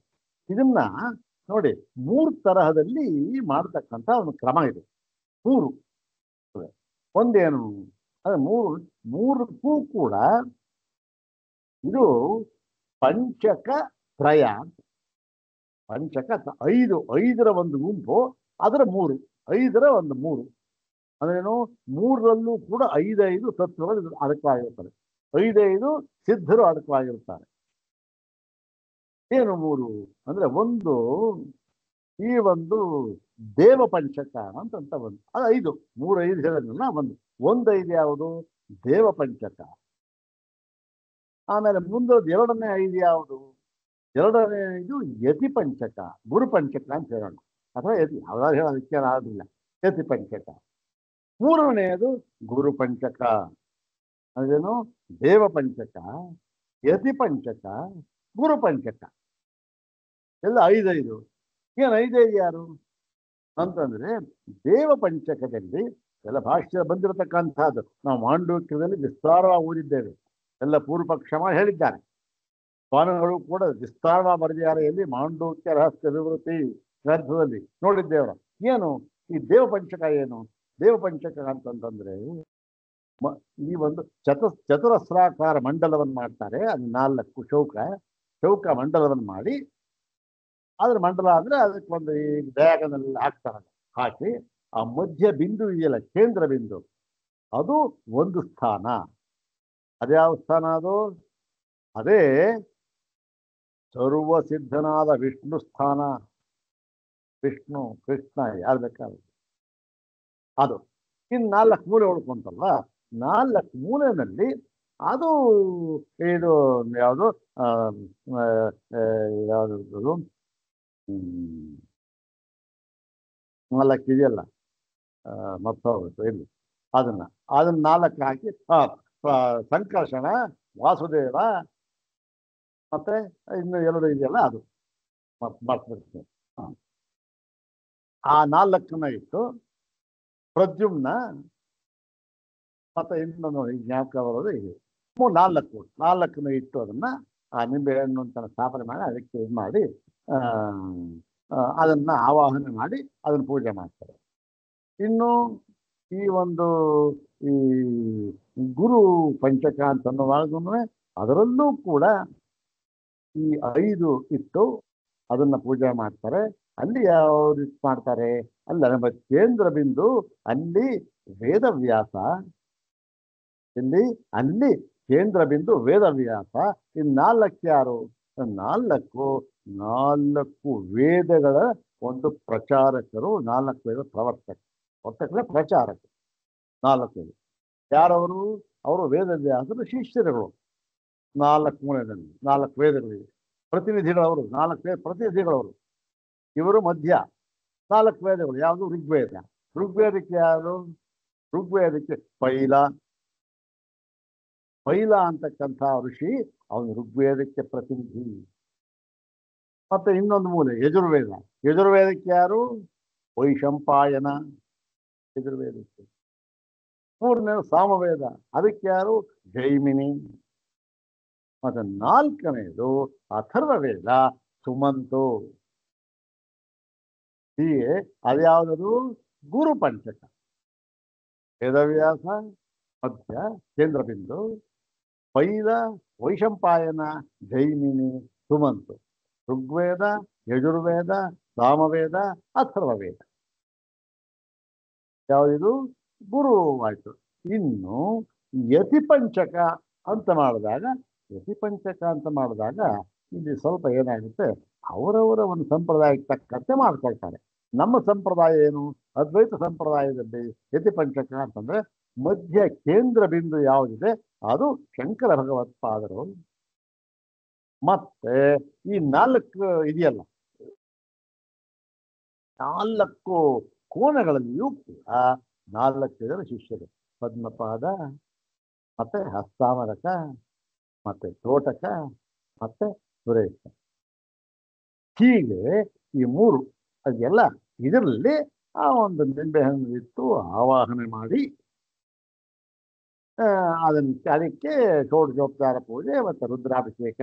[SPEAKER 1] ಇದನ್ನ ನೋಡಿ 3 ತರಹದಲ್ಲಿ ಮಾಡ್ತಕ್ಕಂಥ ಒಂದು ಕ್ರಮ ಇದೆ. 3 ಒಂದೇನು ಅದೇ ಮೂರಕ್ಕೂ ಕೂಡ ಇದು ಪಂಚಕ ತ್ರಯ. ಪಂಚಕ 5 ಒಂದು ಗುಂಪು, ಅದರ 3 5ರ ಒಂದು 3 ಅಂದ್ರೇನು 3ರಲ್ಲೂ ಕೂಡ 5 ತತ್ವಗಳು ಅಡಕವಾಗಿರ್ತಾರೆ. 5 ಸಿದ್ಧರು ಅಡಕವಾಗಿರ್ತಾರೆ. ಏನು 3 ಅಂದ್ರೆ ಒಂದು ಈ ಒಂದು ದೇವ ಪಂಚಕ ಅಂತ ಒಂದು ಅದು 5 3 5 ಹೇಳೋದ್ರಲ್ಲ ಒಂದು 5 ಯಾವುದು ದೇವ ಪಂಚಕ. ಆಮೇಲೆ ಮುಂದೋದು 2ನೇ 5 ಯಾವುದು? 2ನೇ 5 ಯತಿ ಪಂಚಕ, ಗುರು ಪಂಚಕ ಅಂತ ಹೇಳೋಣ. ಅಥವಾ ಯತಿ ಯಾವ್ದಾದ್ರು ಹೇಳೋದಕ್ಕೆ ಆಗೋದಿಲ್ಲ, ಯತಿ ಪಂಚಕ. 3ನೇದು ಗುರು ಪಂಚಕ. ಅದೇನು ದೇವ ಪಂಚಕ, ಯತಿ ಪಂಚಕ, ಗುರು ಪಂಚಕ ಎಲ್ಲ 5 ಏನು 5 ಯಾರು ಅಂತಂದ್ರೆ ದೇವ ಪಂಚಕದಲ್ಲಿ ಎಲ್ಲ ಭಾಷ್ಯ ಬಂದಿರತಕ್ಕಂಥದ್ದು ನಾವು ಮಾಂಡೂಕ್ಯದಲ್ಲಿ ವಿಸ್ತಾರವಾಗಿ ಓದಿದ್ದೇವೆ. ಎಲ್ಲ ಪೂರ್ವಪಕ್ಷ ಹೇಳಿದ್ದಾರೆ. ಸ್ವಾಮಿಗಳು ಕೂಡ ವಿಸ್ತಾರವಾಗಿ ಬರೆದಿದ್ದಾರೆ. ಎಲ್ಲಿ ಮಾಂಡೂಕ್ಯ ರಹಸ್ಯ ವಿವೃತಿ ಗ್ರಂಥದಲ್ಲಿ ನೋಡಿದ್ದೇವ್ರ. ಏನು ಈ ದೇವ ಪಂಚಕ ಏನು? ದೇವ ಪಂಚಕ ಅಂತಂತಂದ್ರೆ ಈ ಒಂದು ಚತುರಸ್ರಾಕಾರ ಮಂಡಲವನ್ನು ಮಾಡ್ತಾರೆ. ಅದು 4 ಚೌಕ ಮಂಡಲವನ್ನು ಮಾಡಿ ಅದ್ರ ಮಂಡಲ ಅಂದ್ರೆ ಅದಕ್ಕೊಂದು ಈ ಡಯಾಗನಲ್ ಹಾಕ್ತಾರಲ್ಲ, ಹಾಕಿ ಆ ಮಧ್ಯ ಬಿಂದು ಇದೆಯಲ್ಲ, ಕೇಂದ್ರ ಬಿಂದು, ಅದು ಒಂದು ಸ್ಥಾನ. ಅದ್ಯಾವ ಸ್ಥಾನ ಅದು? ಅದೇ ಸರ್ವಸಿದ್ಧನಾದ ವಿಷ್ಣು ಸ್ಥಾನ. ವಿಷ್ಣು ಕೃಷ್ಣ ಯಾರು ಬೇಕಾದ್ರೆ ಅದು. ಇನ್ನು 4 ಮೂಲೆ ಉಳ್ಕೊಂತಲ್ಲ, 4 ಮೂಲೆಯಲ್ಲಿ ಅದು ಇದು ಯಾವುದು ಯಾವುದು 4 ಇದೆಯಲ್ಲ, ಮತ್ತೋಗ್ಬೇಕು ಇಲ್ಲಿ ಅದನ್ನ 4 ಹಾಕಿ ಸಂಕರ್ಷಣ, ವಾಸುದೇವ, ಮತ್ತೆ ಇನ್ನು 2 ಇದೆಯಲ್ಲ ಅದು ಮರ್ತ್ಬಿಡ್ತೀನಿ. ಆ 4ನ್ನ ಇಟ್ಟು ಪ್ರದ್ಯುಮ್ನ ಮತ್ತೆ ಇನ್ನೊಂದು ಜ್ಞಾಪಕ ಬರೋದು ಇದೆ. 4ನ್ನ ಇಟ್ಟು ಅದನ್ನ ಆ ನಿಂಬೆ ಹಣ್ಣು ಅಂತ ಸ್ಥಾಪನೆ ಮಾಡಿ ಅದಕ್ಕೆ ಇದು ಮಾಡಿ ಅದನ್ನ ಆವಾಹನೆ ಮಾಡಿ ಅದನ್ನ ಪೂಜೆ ಮಾಡ್ತಾರೆ. ಇನ್ನು ಈ ಒಂದು ಈ ಗುರು ಪಂಚಕ ಅಂತ ಅನ್ನುವಾಗ ಅದರಲ್ಲೂ ಕೂಡ ಈ 5 ಇಟ್ಟು ಅದನ್ನ ಪೂಜೆ ಮಾಡ್ತಾರೆ. ಅಲ್ಲಿ ಯಾವ ರೀತಿ ಮಾಡ್ತಾರೆ? ಅಲ್ಲ, ನಮ್ಮ ಕೇಂದ್ರ ಬಿಂದು ಅಲ್ಲಿ ವೇದವ್ಯಾಸ, ಇಲ್ಲಿ ಅಲ್ಲಿ ಕೇಂದ್ರ ಬಿಂದು ವೇದವ್ಯಾಸ. ಇನ್ ನಾಲ್ಕು ಯಾರು? ನಾಲ್ಕು ನಾಲ್ಕು ವೇದಗಳ ಒಂದು ಪ್ರಚಾರಕರು, ನಾಲ್ಕು ವೇದ ಪ್ರವರ್ತಕರು, ಪ್ರಚಾರಕರು ನಾಲ್ಕು ವೇದ. ಯಾರವರು? ಅವರು ವೇದವ್ಯಾಸರ ಶಿಷ್ಯರುಗಳು. ನಾಲ್ಕು ಮೂಲೆಯಲ್ಲಿ ನಾಲ್ಕು ವೇದಗಳಿವೆ. ಪ್ರತಿನಿಧಿಗಳವರು, ನಾಲ್ಕು ವೇದ ಪ್ರತಿನಿಧಿಗಳವರು. ಇವರು ಮಧ್ಯ. ನಾಲ್ಕು ವೇದಗಳು ಯಾವುದು? ಋಗ್ವೇದ. ಋಗ್ವೇದಕ್ಕೆ ಯಾರು? ಋಗ್ವೇದಕ್ಕೆ ಪೈಲ. ಪೈಲ ಅಂತಕ್ಕಂಥ ಋಷಿ, ಅವನು ಋಗ್ವೇದಕ್ಕೆ ಪ್ರತಿನಿಧಿ. ಮತ್ತೆ ಇನ್ನೊಂದು ಮೂಲೆ ಯಜುರ್ವೇದ. ಯಜುರ್ವೇದಕ್ಕೆ ಯಾರು? ವೈಶಂಪಾಯನ. ಯಜುರ್ವೇದಕ್ಕೆ ಮೂರನೇ ಸಾಮವೇದ, ಅದಕ್ಕೆ ಯಾರು? ಜೈಮಿನಿ. ಮತ್ತೆ ನಾಲ್ಕನೆಯದು ಅಥರ್ವವೇದ, ಸುಮಂತು. ಹೀಗೆ ಅದ್ಯಾವುದದು? ಗುರು ಪಂಚಕ. ವೇದವ್ಯಾಸ ಮಧ್ಯ ಕೇಂದ್ರ ಬಿಂದು, ಪೈಲ, ವೈಶಂಪಾಯನ, ಜೈಮಿನಿ, ಸುಮಂತು. ಋಗ್ವೇದ, ಯಜುರ್ವೇದ, ಸಾಮವೇದ, ಅಥರ್ವವೇದ. ಯಾವುದಿದು? ಗುರು ಆಯ್ತು. ಇನ್ನು ಯತಿ ಪಂಚಕ ಅಂತ ಮಾಡಿದಾಗ ಇಲ್ಲಿ ಸ್ವಲ್ಪ ಏನಾಗುತ್ತೆ, ಅವರವರ ಒಂದು ಸಂಪ್ರದಾಯಕ್ಕೆ ತಕ್ಕಂತೆ ಮಾಡ್ಕೊಳ್ತಾರೆ. ನಮ್ಮ ಸಂಪ್ರದಾಯ ಏನು? ಅದ್ವೈತ ಸಂಪ್ರದಾಯದಲ್ಲಿ ಯತಿ ಪಂಚಕ ಅಂತಂದ್ರೆ ಮಧ್ಯ ಕೇಂದ್ರ ಬಿಂದು ಯಾವುದಿದೆ ಅದು ಶಂಕರ ಭಗವತ್ಪಾದರು. ಮತ್ತೆ ಈ ನಾಲ್ಕು ಇದೆಯಲ್ಲ, ನಾಲ್ಕು ಕೋಣಗಳಲ್ಲಿಯೂ ಕೂಡ ನಾಲ್ಕು ಜನ ಶಿಷ್ಯರು. ಪದ್ಮಪಾದ, ಮತ್ತೆ ಹಸ್ತಾಮರಕ, ಮತ್ತೆ ತೋಟಕ, ಮತ್ತೆ ಸುರೇಶ. ಹೀಗೆ ಈ ಮೂರು ಅದೆಲ್ಲ ಇದರಲ್ಲಿ ಆ ಒಂದು ನಿಂಬೆಹಣ್ಣು ಇಟ್ಟು ಆವಾಹನೆ ಮಾಡಿ ಅದಕ್ಕೆ ಷೋಡಶೋಪಚಾರ ಪೂಜೆ ಮತ್ತು ರುದ್ರಾಭಿಷೇಕ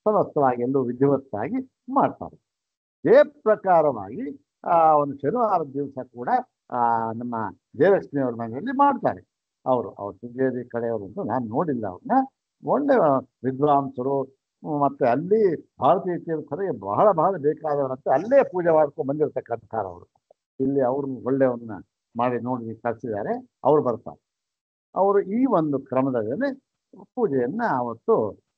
[SPEAKER 1] ಸಮಸ್ತವಾಗಿ ಎಲ್ಲೂ ವಿಧಿವತ್ತಾಗಿ ಮಾಡ್ತಾರೆ. ಇದೇ ಪ್ರಕಾರವಾಗಿ ಒಂದು ಶನಿವಾರದ ದಿವಸ ಕೂಡ ನಮ್ಮ ಜಯಲಕ್ಷ್ಮಿಯವ್ರ ಮನೆಯಲ್ಲಿ ಮಾಡ್ತಾರೆ. ಅವ್ರ ಶೃಂಗೇರಿ ಕಡೆಯವರು ಅಂತ ನಾನು ನೋಡಿಲ್ಲ. ಅವ್ರನ್ನ ಒಳ್ಳೆ ವಿದ್ವಾಂಸರು. ಮತ್ತೆ ಅಲ್ಲಿ ಭಾರತೀಯ ತೀರ್ಥರಿಗೆ ಬಹಳ ಬಹಳ ಬೇಕಾದವರಂತೆ ಅಲ್ಲೇ ಪೂಜೆ ಮಾಡ್ಕೊಂಡು ಬಂದಿರತಕ್ಕಂಥವ್ರು ಅವರು. ಇಲ್ಲಿ ಅವ್ರನ್ನ ಒಳ್ಳೆಯವ್ರನ್ನ ಮಾಡಿ ನೋಡಿ ಕಳಿಸಿದ್ದಾರೆ. ಅವ್ರು ಬರ್ತಾರೆ. ಅವರು ಈ ಒಂದು ಕ್ರಮದಲ್ಲಿ ಪೂಜೆಯನ್ನ ಅವತ್ತು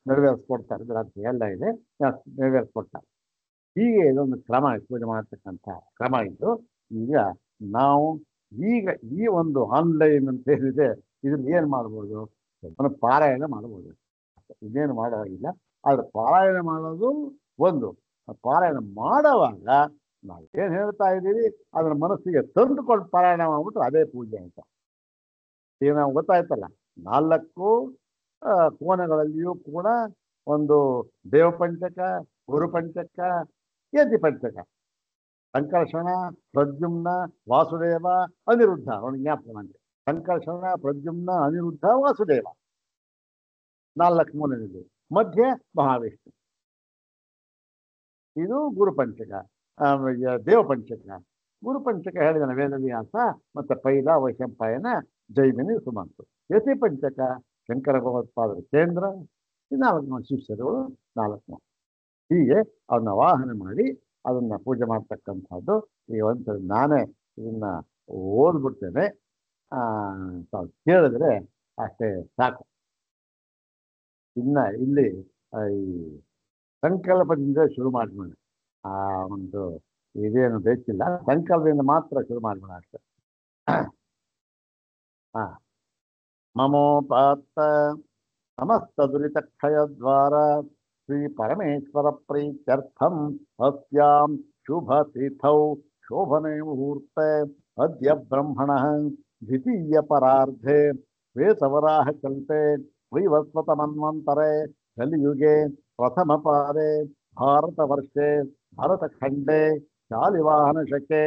[SPEAKER 1] ನೆರವೇರಿಸ್ಕೊಡ್ತಾರೆ. ರಾತ್ರಿ ಎಲ್ಲ ಇದೆ, ನೆರವೇರಿಸ್ಕೊಡ್ತಾರೆ. ಹೀಗೆ ಇದೊಂದು ಕ್ರಮ, ಪೂಜೆ ಮಾಡತಕ್ಕಂಥ ಕ್ರಮ ಇದ್ದು. ಈಗ ನಾವು ಈ ಒಂದು ಆನ್ಲೈನ್ ಅಂತ ಏನಿದೆ ಇದನ್ನ ಏನು ಮಾಡ್ಬೋದು? ಪಾರಾಯಣ ಮಾಡ್ಬೋದು. ಇದೇನು ಮಾಡೋವಾಗಿಲ್ಲ. ಆದ್ರೆ ಪಾರಾಯಣ ಮಾಡೋದು ಒಂದು. ಪಾರಾಯಣ ಮಾಡುವಾಗ ನಾವು ಏನು ಹೇಳ್ತಾ ಇದ್ದೀವಿ ಅದನ್ನ ಮನಸ್ಸಿಗೆ ತಂದುಕೊಂಡು ಪಾರಾಯಣ ಮಾಡ್ಬಿಟ್ಟು ಅದೇ ಪೂಜೆ ಅಂತ. ಈಗ ನಾವು ಗೊತ್ತಾಯ್ತಲ್ಲ, ನಾಲ್ಕು ಕೋಣಗಳಲ್ಲಿಯೂ ಕೂಡ ಒಂದು ದೇವಪಂಚಕ, ಗುರುಪಂಚಕ, ಯತಿ ಪಂಚಕ, ಸಂಕರ್ಷಣ, ಪ್ರದ್ಯುಮ್ನ, ವಾಸುದೇವ, ಅನಿರುದ್ಧ. ಅವನಿಗೆ ಜ್ಞಾಪಕ ನನಗೆ. ಸಂಕರ್ಷಣ, ಪ್ರದ್ಯುಮ್ನ, ಅನಿರುದ್ಧ, ವಾಸುದೇವ. ನಾಲ್ಕು ಮೂಲೆಯಲ್ಲಿ ಮಧ್ಯೆ ಮಹಾವಿಷ್ಣು. ಇದು ಗುರುಪಂಚಕ. ದೇವಪಂಚಕ. ಗುರುಪಂಚಕ ಹೇಳಿದನ ವೇದವ್ಯಾಸ, ಮತ್ತೆ ಪೈಲ, ವೈಶಂಪಾಯನ, ಜೈಮಿನಿ, ಸುಮಂತು. ಯತಿ ಪಂಚಕ ಶಂಕರ ಭಗವತ್ಪಾದರು ಕೇಂದ್ರ, ಈ ನಾಲ್ಕು ಶಿಷ್ಯರು, ನಾಲ್ಕು. ಹೀಗೆ ಅವನ್ನ ವಾಹನ ಮಾಡಿ ಅದನ್ನ ಪೂಜೆ ಮಾಡ್ತಕ್ಕಂಥದ್ದು. ಈ ಒಂದು ನಾನೇ ಇದನ್ನ ಓದ್ಬಿಡ್ತೇನೆ, ಕೇಳಿದ್ರೆ ಅಷ್ಟೇ ಸಾಕು. ಇನ್ನ ಇಲ್ಲಿ ಈ ಸಂಕಲ್ಪದಿಂದ ಶುರು ಮಾಡ್ಬೋಣ. ಒಂದು ಇದೇನು ಬೇಕಿಲ್ಲ, ಸಂಕಲ್ಪದಿಂದ ಮಾತ್ರ ಶುರು ಮಾಡ್ಬೋಣ ಅಷ್ಟೇ. ಮಮೋಪಾತ್ತ ಸಮಸ್ತ ದುರಿತಕ್ಷಯದ್ವಾರ ಶ್ರೀ ಪರಮೇಶ್ವರ ಪ್ರೀತ್ಯರ್ಥಂ ಅಸ್ಯಾಂ ಶುಭ ತಿಥೌ ಶೋಭನೆ ಮುಹೂರ್ತೆ ಅದ್ಯ ಬ್ರಹ್ಮಣಃ ದ್ವಿತೀಯ ಪರಾರ್ಧೆ ಶ್ವೇತವರಾಹ ಕಲ್ಪೆ ವೈವಸ್ವತಮನ್ವಂತರೆ ಕಲಿಯುಗೆ ಪ್ರಥಮ ಪಾದೆ ಭಾರತವರ್ಷೆ ಭರತಖಂಡೆ ಶಾಲಿವಾಹನ ಶಕೆ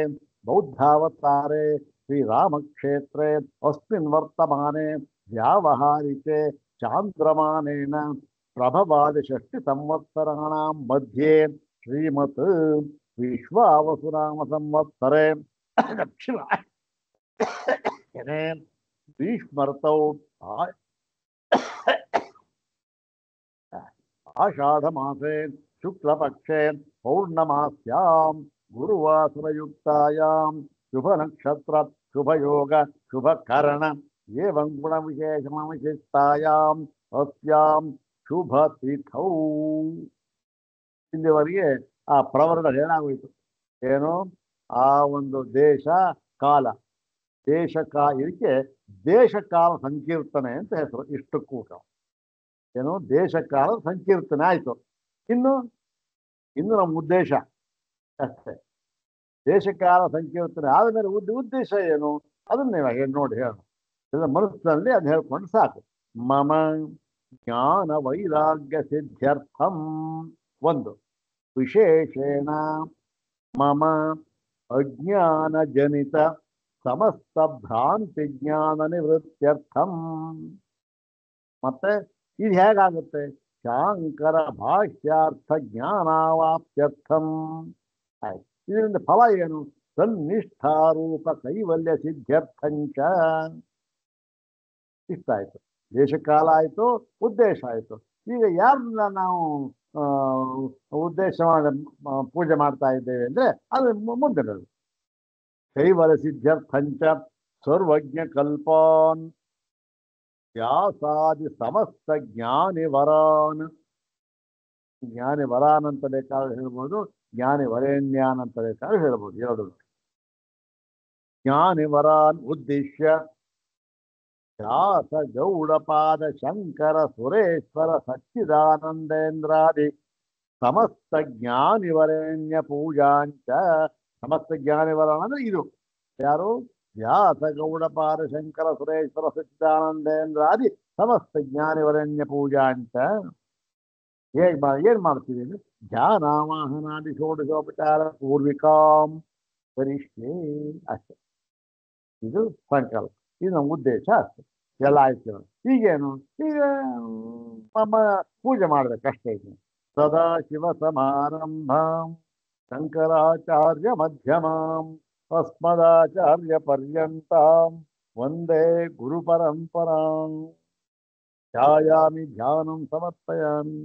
[SPEAKER 1] ಬೌದ್ಧಾವತಾರೆ ಶ್ರೀರಾಮಕ್ಷೇತ್ರೆ ಅಸ್ಮಿನ್ ವರ್ತಮಾನೆ ವ್ಯಾವಹಾರಿಕೆ ಚಾಂದ್ರಮಾನೇನ ಪ್ರಭವಾದಿ ಷಷ್ಟಿ ಸಂವತ್ಸರಾಣಾಂ ಮಧ್ಯೆ ಶ್ರೀಮತ್ ವಿಶ್ವಾವಸುನಾಮ ಸಂವತ್ಸರೆ ದಕ್ಷಿಣಾಯನೆ ಭೀಷ್ಮರ್ತೌ ಆಷಾಢ ಮಾಸೆ ಶುಕ್ಲಪಕ್ಷೆ ಪೌರ್ಣಮಾಸ್ಯಾಂ ಗುರುವಾಸುರಯುಕ್ತಾಯಾಂ ಶುಭ ನಕ್ಷತ್ರ ಶುಭ ಯೋಗ ಶುಭ ಕರಣ ಏವಂ ಗುಣ ವಿಶೇಷ ಅಸ್ಯಾಂ ಶುಭ ತಿಥೌ. ಇಲ್ಲಿವರೆಗೆ ಆ ಪ್ರವರ್ಣ ಏನಾಗೋಯ್ತು, ಏನು ಆ ಒಂದು ದೇಶ ಕಾಲ ಇದಕ್ಕೆ ದೇಶಕಾಲ ಸಂಕೀರ್ತನೆ ಅಂತ ಹೆಸರು. ಇಷ್ಟು ಕೂಟ ಏನು ದೇಶಕಾಲ ಸಂಕೀರ್ತನೆ ಆಯ್ತು. ಇನ್ನು ನಮ್ಮ ಉದ್ದೇಶ ಅಷ್ಟೇ. ದೇಶಕಾಲ ಸಂಕೀರ್ತನೆ ಆದಮೇಲೆ ಉದ್ದೇಶ ಏನು ಅದನ್ನ ನೀವು ನೋಡಿ ಹೇಳೋಣ. ಮನಸ್ಸಿನಲ್ಲಿ ಅದು ಹೇಳ್ಕೊಂಡು ಸಾಕು. ಮಮ ಜ್ಞಾನ ವೈರಾಗ್ಯ ಸಿದ್ಧ್ಯರ್ಥಂ ಒಂದು, ವಿಶೇಷೇಣ ಮಮ ಅಜ್ಞಾನ ಜನಿತ ಸಮಸ್ತ ಭ್ರಾಂತಿ ಜ್ಞಾನ ನಿವೃತ್ತ್ಯರ್ಥಂ. ಮತ್ತೆ ಇದು ಹೇಗಾಗುತ್ತೆ? ಶಾಂಕರ ಭಾಷ್ಯಾರ್ಥ ಜ್ಞಾನಾವಾಪ್ತ್ಯರ್ಥಂ. ಆಯ್ತು. ಇದರಿಂದ ಫಲ ಏನು? ಸನ್ನಿಷ್ಠಾರೂಪ ಕೈವಲ್ಯ ಸಿದ್ಧ್ಯರ್ಥಂಚ. ಇಷ್ಟ ಆಯ್ತು. ದೇಶಕಾಲ ಆಯ್ತು, ಉದ್ದೇಶ ಆಯ್ತು. ಈಗ ಯಾರನ್ನ ನಾವು ಉದ್ದೇಶ ಮಾಡಿ ಪೂಜೆ ಮಾಡ್ತಾ ಇದ್ದೇವೆ ಅಂದ್ರೆ ಅದು ಮುಂದಿನದು. ಕೈವಲ್ಯ ಸಿದ್ಧ್ಯರ್ಥಂಚ ಸರ್ವಜ್ಞ ಕಲ್ಪಾನ್ ವ್ಯಾಸಾದಿ ಸಮಸ್ತ ಜ್ಞಾನಿವರಾನ್. ಜ್ಞಾನಿವರಾನ್ ಅಂತ ಬೇಕಾದ್ರೆ ಹೇಳ್ಬೋದು, ಜ್ಞಾನಿವರೇಣ್ಯಾನ್ ಅಂತ ಬೇಕಾದ್ರೆ ಹೇಳ್ಬೋದು. ಎರಡು ಜ್ಞಾನಿವರಾನ್ ಉದ್ದೇಶ್ಯ ವ್ಯಾಸ ಗೌಡಪಾದ ಶಂಕರ ಸುರೇಶ್ವರ ಸಚ್ಚಿದಾನಂದೇಂದ್ರಾದಿ ಸಮಸ್ತ ಜ್ಞಾನಿವರೇಣ್ಯ ಪೂಜಾಂಚ. ಸಮಸ್ತ ಜ್ಞಾನಿವರಾನ್ ಅಂದ್ರೆ ಇದು ಯಾರು? ವ್ಯಾಸ ಗೌಡಪಾದ ಶಂಕರ ಸುರೇಶ್ವರ ಸಚ್ಚಿದಾನಂದೇಂದ್ರಾದಿ ಸಮಸ್ತ ಜ್ಞಾನಿವರೇಣ್ಯ ಪೂಜಾಂಚ. ಏನ್ ಮಾಡ್ತೀವಿ ಅಂದ್ರೆ ಧ್ಯಾನಾವಾಹನಾದಿ ಷೋಡಶೋಪಚಾರ ಪೂರ್ವಿಕಾಂ ಕರಿಷ್ಯೆ ಅಷ್ಟೆ. ಇದು ಸಂಕಲ್ಪ, ಇದು ನಮ್ಮ ಉದ್ದೇಶ ಅಷ್ಟೆ. ಎಲ್ಲ ಆಯ್ತು. ಈಗೇನು? ಈಗ ನಮ್ಮ ಪೂಜೆ ಮಾಡ್ಬೇಕಷ್ಟೇ. ಸದಾ ಶಿವ ಸಮಾರಂಭಾಂ ಶಂಕರಾಚಾರ್ಯ ಮಧ್ಯಮಾಂ ಅಸ್ಮದಾಚಾರ್ಯ ಪರ್ಯಂತಾಂ ವಂದೇ ಗುರು ಪರಂಪರಾಂ. ಧ್ಯಾಯಾಮಿ ಧ್ಯಾನಂ ಸಮರ್ಪಯಾಮಿ.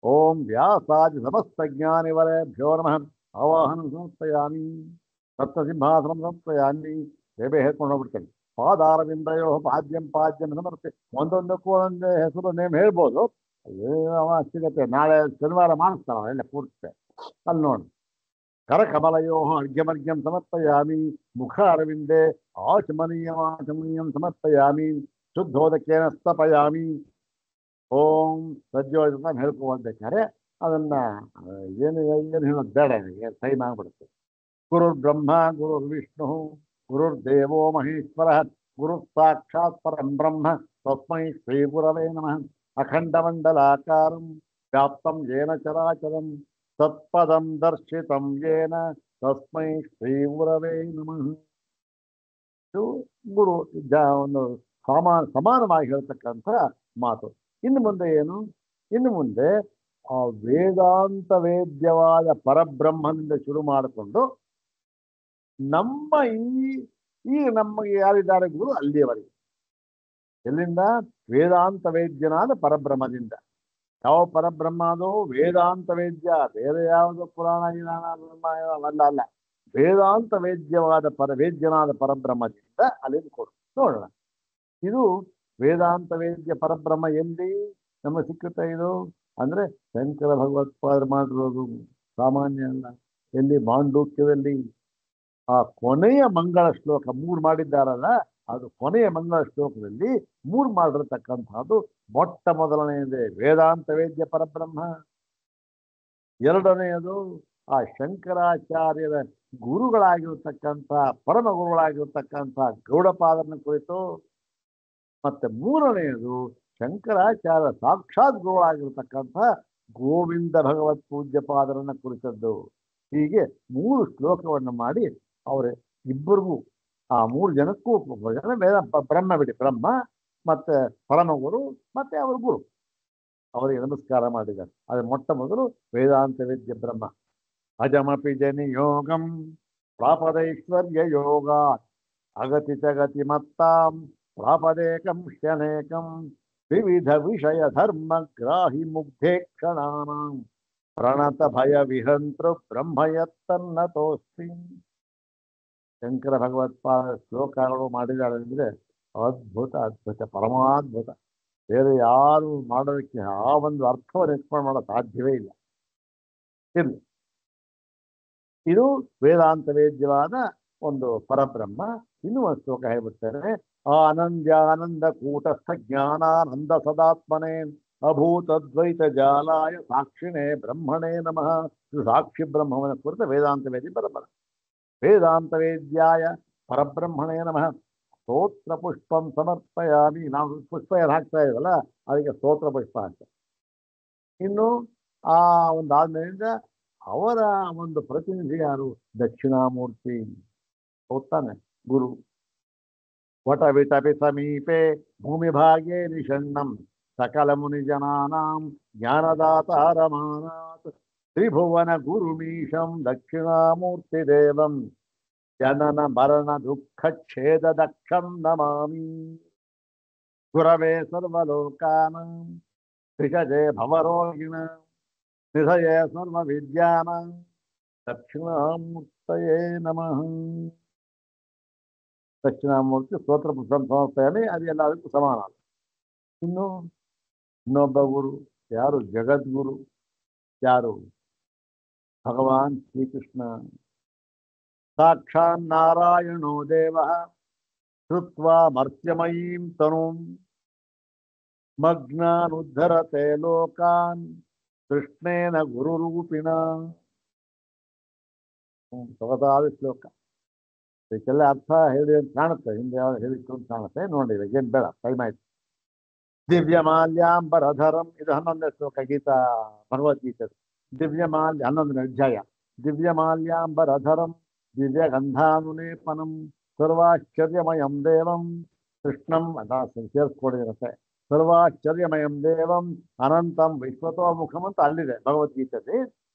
[SPEAKER 1] ಓಂ ವ್ಯಾಸಾದಿ ಸಮಸ್ತ ಜ್ಞಾನಿವರೇಭ್ಯೋ ನಮಃ. ಆವಾಹನಂ ಸಮರ್ಪಯಾಮಿ. ಸಪ್ತಸಿಂಹಾಸನಂ ಸಮರ್ಪಯಾಮಿ. ಬೇಬೆ ಹೇಳ್ಕೊಂಡು ಹೋಗ್ಬಿಡ್ತೇನೆ. ಪಾದಾರವಿಂದಯೋ ಪಾದ್ಯಂ ಸಮರ್ಪೆ. ಒಂದೊಂದಕ್ಕೂ ಒಂದೊಂದೇ ಹೆಸರು ನೇಮ್ ಹೇಳ್ಬೋದು. ಸಿಗತ್ತೆ. ನಾಳೆ ಶನಿವಾರ ಮಾಡಿಸ್ತಾರ ಎಲ್ಲ ಪೂರ್ತಿ. ಅಲ್ಲಿ ನೋಡಿ. ಕರಕಮಲಯೋ ಅರ್ಘ್ಯಮರ್ಘ್ಯಂ ಸಮರ್ಪಯಾಮಿ. ಮುಖ ಅರವಿಂದೇ ಆಚಮನೀಯಂ ಸಮರ್ಪಯಾಮಿ. ಶುದ್ಧೋದಕೇನ ಸ್ಥಾಪಯಾಮಿ. ಓಂ ಸಜ್ಜೋದ ಹೇಳ್ಕೊಬೇಕಾದ್ರೆ ಅದನ್ನ ಏನು ಹೇಳೋದು ಬೇಡ, ಟೈಮ್ ಆಗ್ಬಿಡುತ್ತೆ. ಗುರುರ್ ಬ್ರಹ್ಮ ಗುರುರ್ ವಿಷ್ಣು ಗುರುರ್ದೇವೋ ಮಹೇಶ್ವರ ಗುರು ಸಾಕ್ಷಾತ್ ಪರಂ ಬ್ರಹ್ಮ ತಸ್ಮೈ ಶ್ರೀ ಗುರವೇ ನಮಃ. ಅಖಂಡಮಂಡಲಾಕಾರಂ ವ್ಯಾಪ್ತಂ ಯೇನ ಚರಾಚರಂ ತತ್ಪದಂ ದರ್ಶಿತಂ ಯೇನ ತಸ್ಮೈ ಶ್ರೀ ಗುರವೇ ನಮಃ. ಇದು ಗುರು ಒಂದು ಸಮಾನವಾಗಿ ಹೇಳ್ತಕ್ಕಂಥ ಮಾತು. ಇನ್ನು ಮುಂದೆ ಏನು? ಇನ್ನು ಮುಂದೆ ಆ ವೇದಾಂತ ವೇದ್ಯವಾದ ಪರಬ್ರಹ್ಮನಿಂದ ಶುರು ಮಾಡಿಕೊಂಡು ನಮ್ಮ ಈ ನಮಗೆ ಯಾರಿದ್ದಾರೆ ಗುರು ಅಲ್ಲಿಯವರೆಗೆ. ಎಲ್ಲಿಂದ? ವೇದಾಂತ ವೇದ್ಯನಾದ ಪರಬ್ರಹ್ಮದಿಂದ. ಯಾವ ಪರಬ್ರಹ್ಮ ಅದು? ವೇದಾಂತ ವೇದ್ಯ. ಬೇರೆ ಯಾವುದು ಪುರಾಣ ಅಲ್ಲ. ವೇದಾಂತ ವೇದ್ಯವಾದ ವೇದ್ಯನಾದ ಪರಬ್ರಹ್ಮದಿಂದ ಅಲ್ಲಿಂದ ಕೊಡು ನೋಡೋಣ. ಇದು ವೇದಾಂತ ವೇದ್ಯ ಪರಬ್ರಹ್ಮ ಎಲ್ಲಿ ನಮಗೆ ಸಿಕ್ಕುತ್ತೆ? ಇದು ಅಂದ್ರೆ ಶಂಕರ ಭಗವತ್ಪಾದರು ಮಾಡಿರೋದು ಸಾಮಾನ್ಯ ಅಲ್ಲ. ಎಲ್ಲಿ? ಮಾಂಡೂಕ್ಯದಲ್ಲಿ ಆ ಕೊನೆಯ ಮಂಗಳ ಶ್ಲೋಕ 3 ಮಾಡಿದ್ದಾರಲ್ಲ, ಅದು ಕೊನೆಯ ಮಂಗಳ ಶ್ಲೋಕದಲ್ಲಿ 3 ಮಾಡಿರತಕ್ಕಂಥದ್ದು. ಮೊಟ್ಟ ಮೊದಲನೆಯದೇ ವೇದಾಂತ ವೇದ್ಯ ಪರಬ್ರಹ್ಮ. ಎರಡನೆಯದು ಆ ಶಂಕರಾಚಾರ್ಯರ ಗುರುಗಳಾಗಿರ್ತಕ್ಕಂಥ ಪರಮ ಗುರುಗಳಾಗಿರ್ತಕ್ಕಂಥ ಗೌಡಪಾದರನ್ನ ಕುರಿತು. ಮತ್ತೆ ಮೂರನೆಯದು ಶಂಕರಾಚಾರ್ಯ ಸಾಕ್ಷಾತ್ ಗುರುಗಳಾಗಿರ್ತಕ್ಕಂಥ ಗೋವಿಂದ ಭಗವತ್ ಪೂಜ್ಯ ಪಾದರನ್ನ ಕುರಿತದ್ದು. ಹೀಗೆ 3 ಶ್ಲೋಕವನ್ನು ಮಾಡಿ ಅವರ ಇಬ್ಬರಿಗೂ ಆ 3 ಜನಕ್ಕೂ ವೇದ ಬ್ರಹ್ಮ ಬಿಡಿ ಬ್ರಹ್ಮ ಮತ್ತೆ ಪರಮಗುರು ಮತ್ತೆ ಅವರ ಗುರು ಅವರಿಗೆ ನಮಸ್ಕಾರ ಮಾಡಿದ್ದಾರೆ. ಅದು ಮೊಟ್ಟ ಮೊದಲು ವೇದಾಂತ ವೇದ್ಯ ಬ್ರಹ್ಮ. ಅಜಮಪಿ ಜನಿ ಯೋಗಂ ಪ್ರಾಪದೈಶ್ವರ್ಯ ಯೋಗ ಅಗತಿ ಚಗತಿ ಮತ್ತಾಂ ಪ್ರಾಪದೇಕಂ ಶನೇಕಂ ವಿವಿಧ ವಿಷಯ ಧರ್ಮ ಗ್ರಾಹಿ ಮುಗ್ಧೇ ಕ್ಷಣಾನಾಂ ಪ್ರಣತ ಭಯ ವಿಹಂತೃ ಬ್ರಹ್ಮಯತ್ತನ್ನತೋಸ್ತಿ. ಶಂಕರ ಭಗವತ್ಪಾದ ಶ್ಲೋಕಗಳು ಮಾಡಿದ್ದಾರೆ ಅಂದ್ರೆ ಅದ್ಭುತ ಅದ್ಭುತ ಪರಮಾದ್ಭುತ. ಬೇರೆ ಯಾರು ಮಾಡೋದಕ್ಕೆ ಆ ಒಂದು ಅರ್ಥವನ್ನು ಎಕ್ಸ್ಪ್ಲೇನ್ ಮಾಡೋ ಸಾಧ್ಯವೇ ಇಲ್ಲ. ಇರ್ಲಿ, ಇದು ವೇದಾಂತ ವೇದ್ಯವಾದ ಒಂದು ಪರಬ್ರಹ್ಮ. ಇನ್ನೂ ಒಂದು ಶ್ಲೋಕ ಹೇಳ್ಬಿಡ್ತಾರೆ. ಆನಂದ್ಯಾನಂದ ಕೂಟಸ್ಥ ಜ್ಞಾನಾನಂದ ಸದಾತ್ಮನೇ ಅಭೂತದ್ವೈತ ಜಾಲಾಯ ಸಾಕ್ಷಿಣೇ ಬ್ರಹ್ಮಣೇ ನಮಃ. ಇದು ಸಾಕ್ಷಿ ಬ್ರಹ್ಮವನ್ನ ಕುರಿತ ವೇದಾಂತ ವೇದ್ಯ ಪರಬರ. ವೇದಾಂತ ವೇದ್ಯಾಯ ಪರಬ್ರಹ್ಮಣೇ ನಮಃ. ಸ್ತೋತ್ರ ಪುಷ್ಪಂ ಸಮರ್ಪಯಾಮಿ. ನಾವು ಪುಷ್ಪ ಹಾಕ್ತಾ ಇದೀವಲ್ಲ, ಅದಕ್ಕೆ ಸ್ತೋತ್ರ ಪುಷ್ಪ ಅಂತ. ಇನ್ನು ಆ ಒಂದು ಆದ್ಮೇಲಿಂದ ಅವರ ಒಂದು ಪ್ರತಿನಿಧಿ ಯಾರು? ದಕ್ಷಿಣಾಮೂರ್ತಿ ಹೋಗ್ತಾನೆ ಗುರು. ವಟವಿಟಪಿ ಸಮೀಪೆ ಭೂಮಿ ಭಾಗ್ಯೇ ನಿಷಣ್ಣಂ ಸಕಲ ಮುನಿ ಜನಾನಾಂ ಜ್ಞಾನದಾತಾರಮಾನಾತ್ ತ್ರಿಭುವನ ಗುರುಮೀಶಂ ದಕ್ಷಿಣಾಮೂರ್ತಿ ದೇವಂ ಜನನ ಮರಣ ದುಃಖ ಛೇದ ದಕ್ಷಂ ನಮಾಮಿ. ಗುರವೇ ಸರ್ವಲೋಕಾನಾಂ ತ್ರಿಜೇ ಭವರೋಗಿಣ ನಿಧಯೇ ಸರ್ವ ವಿದ್ಯಾನಾಂ ದಕ್ಷಿಣಾಮೂರ್ತಯೇ ನಮಃ. ದಕ್ಷಿಣಾಮೂರ್ತಿ ಸ್ತೋತ್ರ ಸಮರ್ಪಣೆ ಅದು ಎಲ್ಲದಕ್ಕೂ ಸಮಾನ. ಇನ್ನು ಇನ್ನೊಬ್ಬ ಗುರು ಯಾರು? ಜಗದ್ಗುರು. ಯಾರು? ಭಗವಾನ್ ಶ್ರೀಕೃಷ್ಣ. ಸಾಕ್ಷಾತ್ ನಾರಾಯಣೋ ದೇವ ಶ್ರುತ್ವಾ ಮರ್ತ್ಯಮಯೀಂ ತನುಂ ಮಗ್ನಾನುದ್ಧರತೆ ಲೋಕಾನ್ ಕೃಷ್ಣೇನ ಗುರುರೂಪಿಣ. ಸೊಗಸಾದ ಶ್ಲೋಕ. ಇದಕ್ಕೆಲ್ಲ ಅರ್ಥ ಹೇಳಿ ಅಂತ ಕಾಣುತ್ತೆ, ಹಿಂದೆ ಯಾವಾಗ ಹೇಳಿತ್ತು ಅಂತ ಕಾಣುತ್ತೆ. ನೋಡಿ, ಏನು ಬೇಡ, ಟೈಮ್ ಆಯ್ತು. ದಿವ್ಯಮಾಲ್ಯಾಂಬರಧರಂ, ಇದು 11ನೇ ಶ್ಲೋಕ ಗೀತಾ ಭಗವದ್ಗೀತೆ. ದಿವ್ಯಮಾಲ್ಯ 11ನೇ ಅಧ್ಯಾಯ. ದಿವ್ಯಮಾಲ್ಯಾಂಬರಧರಂ ದಿವ್ಯಗಂಧಾನುಲೇಪನಂ ಸರ್ವಾಶ್ಚರ್ಯಮಯಂ ದೇವಂ ಕೃಷ್ಣಂ ಸೇರಿಸ್ಕೊಂಡಿರುತ್ತೆ. ಸರ್ವಾಶ್ಚರ್ಯಮಯಂ ದೇವಂ ಅನಂತಂ ವಿಶ್ವತೋಮುಖಂ ಅಂತ ಅಲ್ಲಿದೆ ಭಗವದ್ಗೀತೆಯಲ್ಲಿ.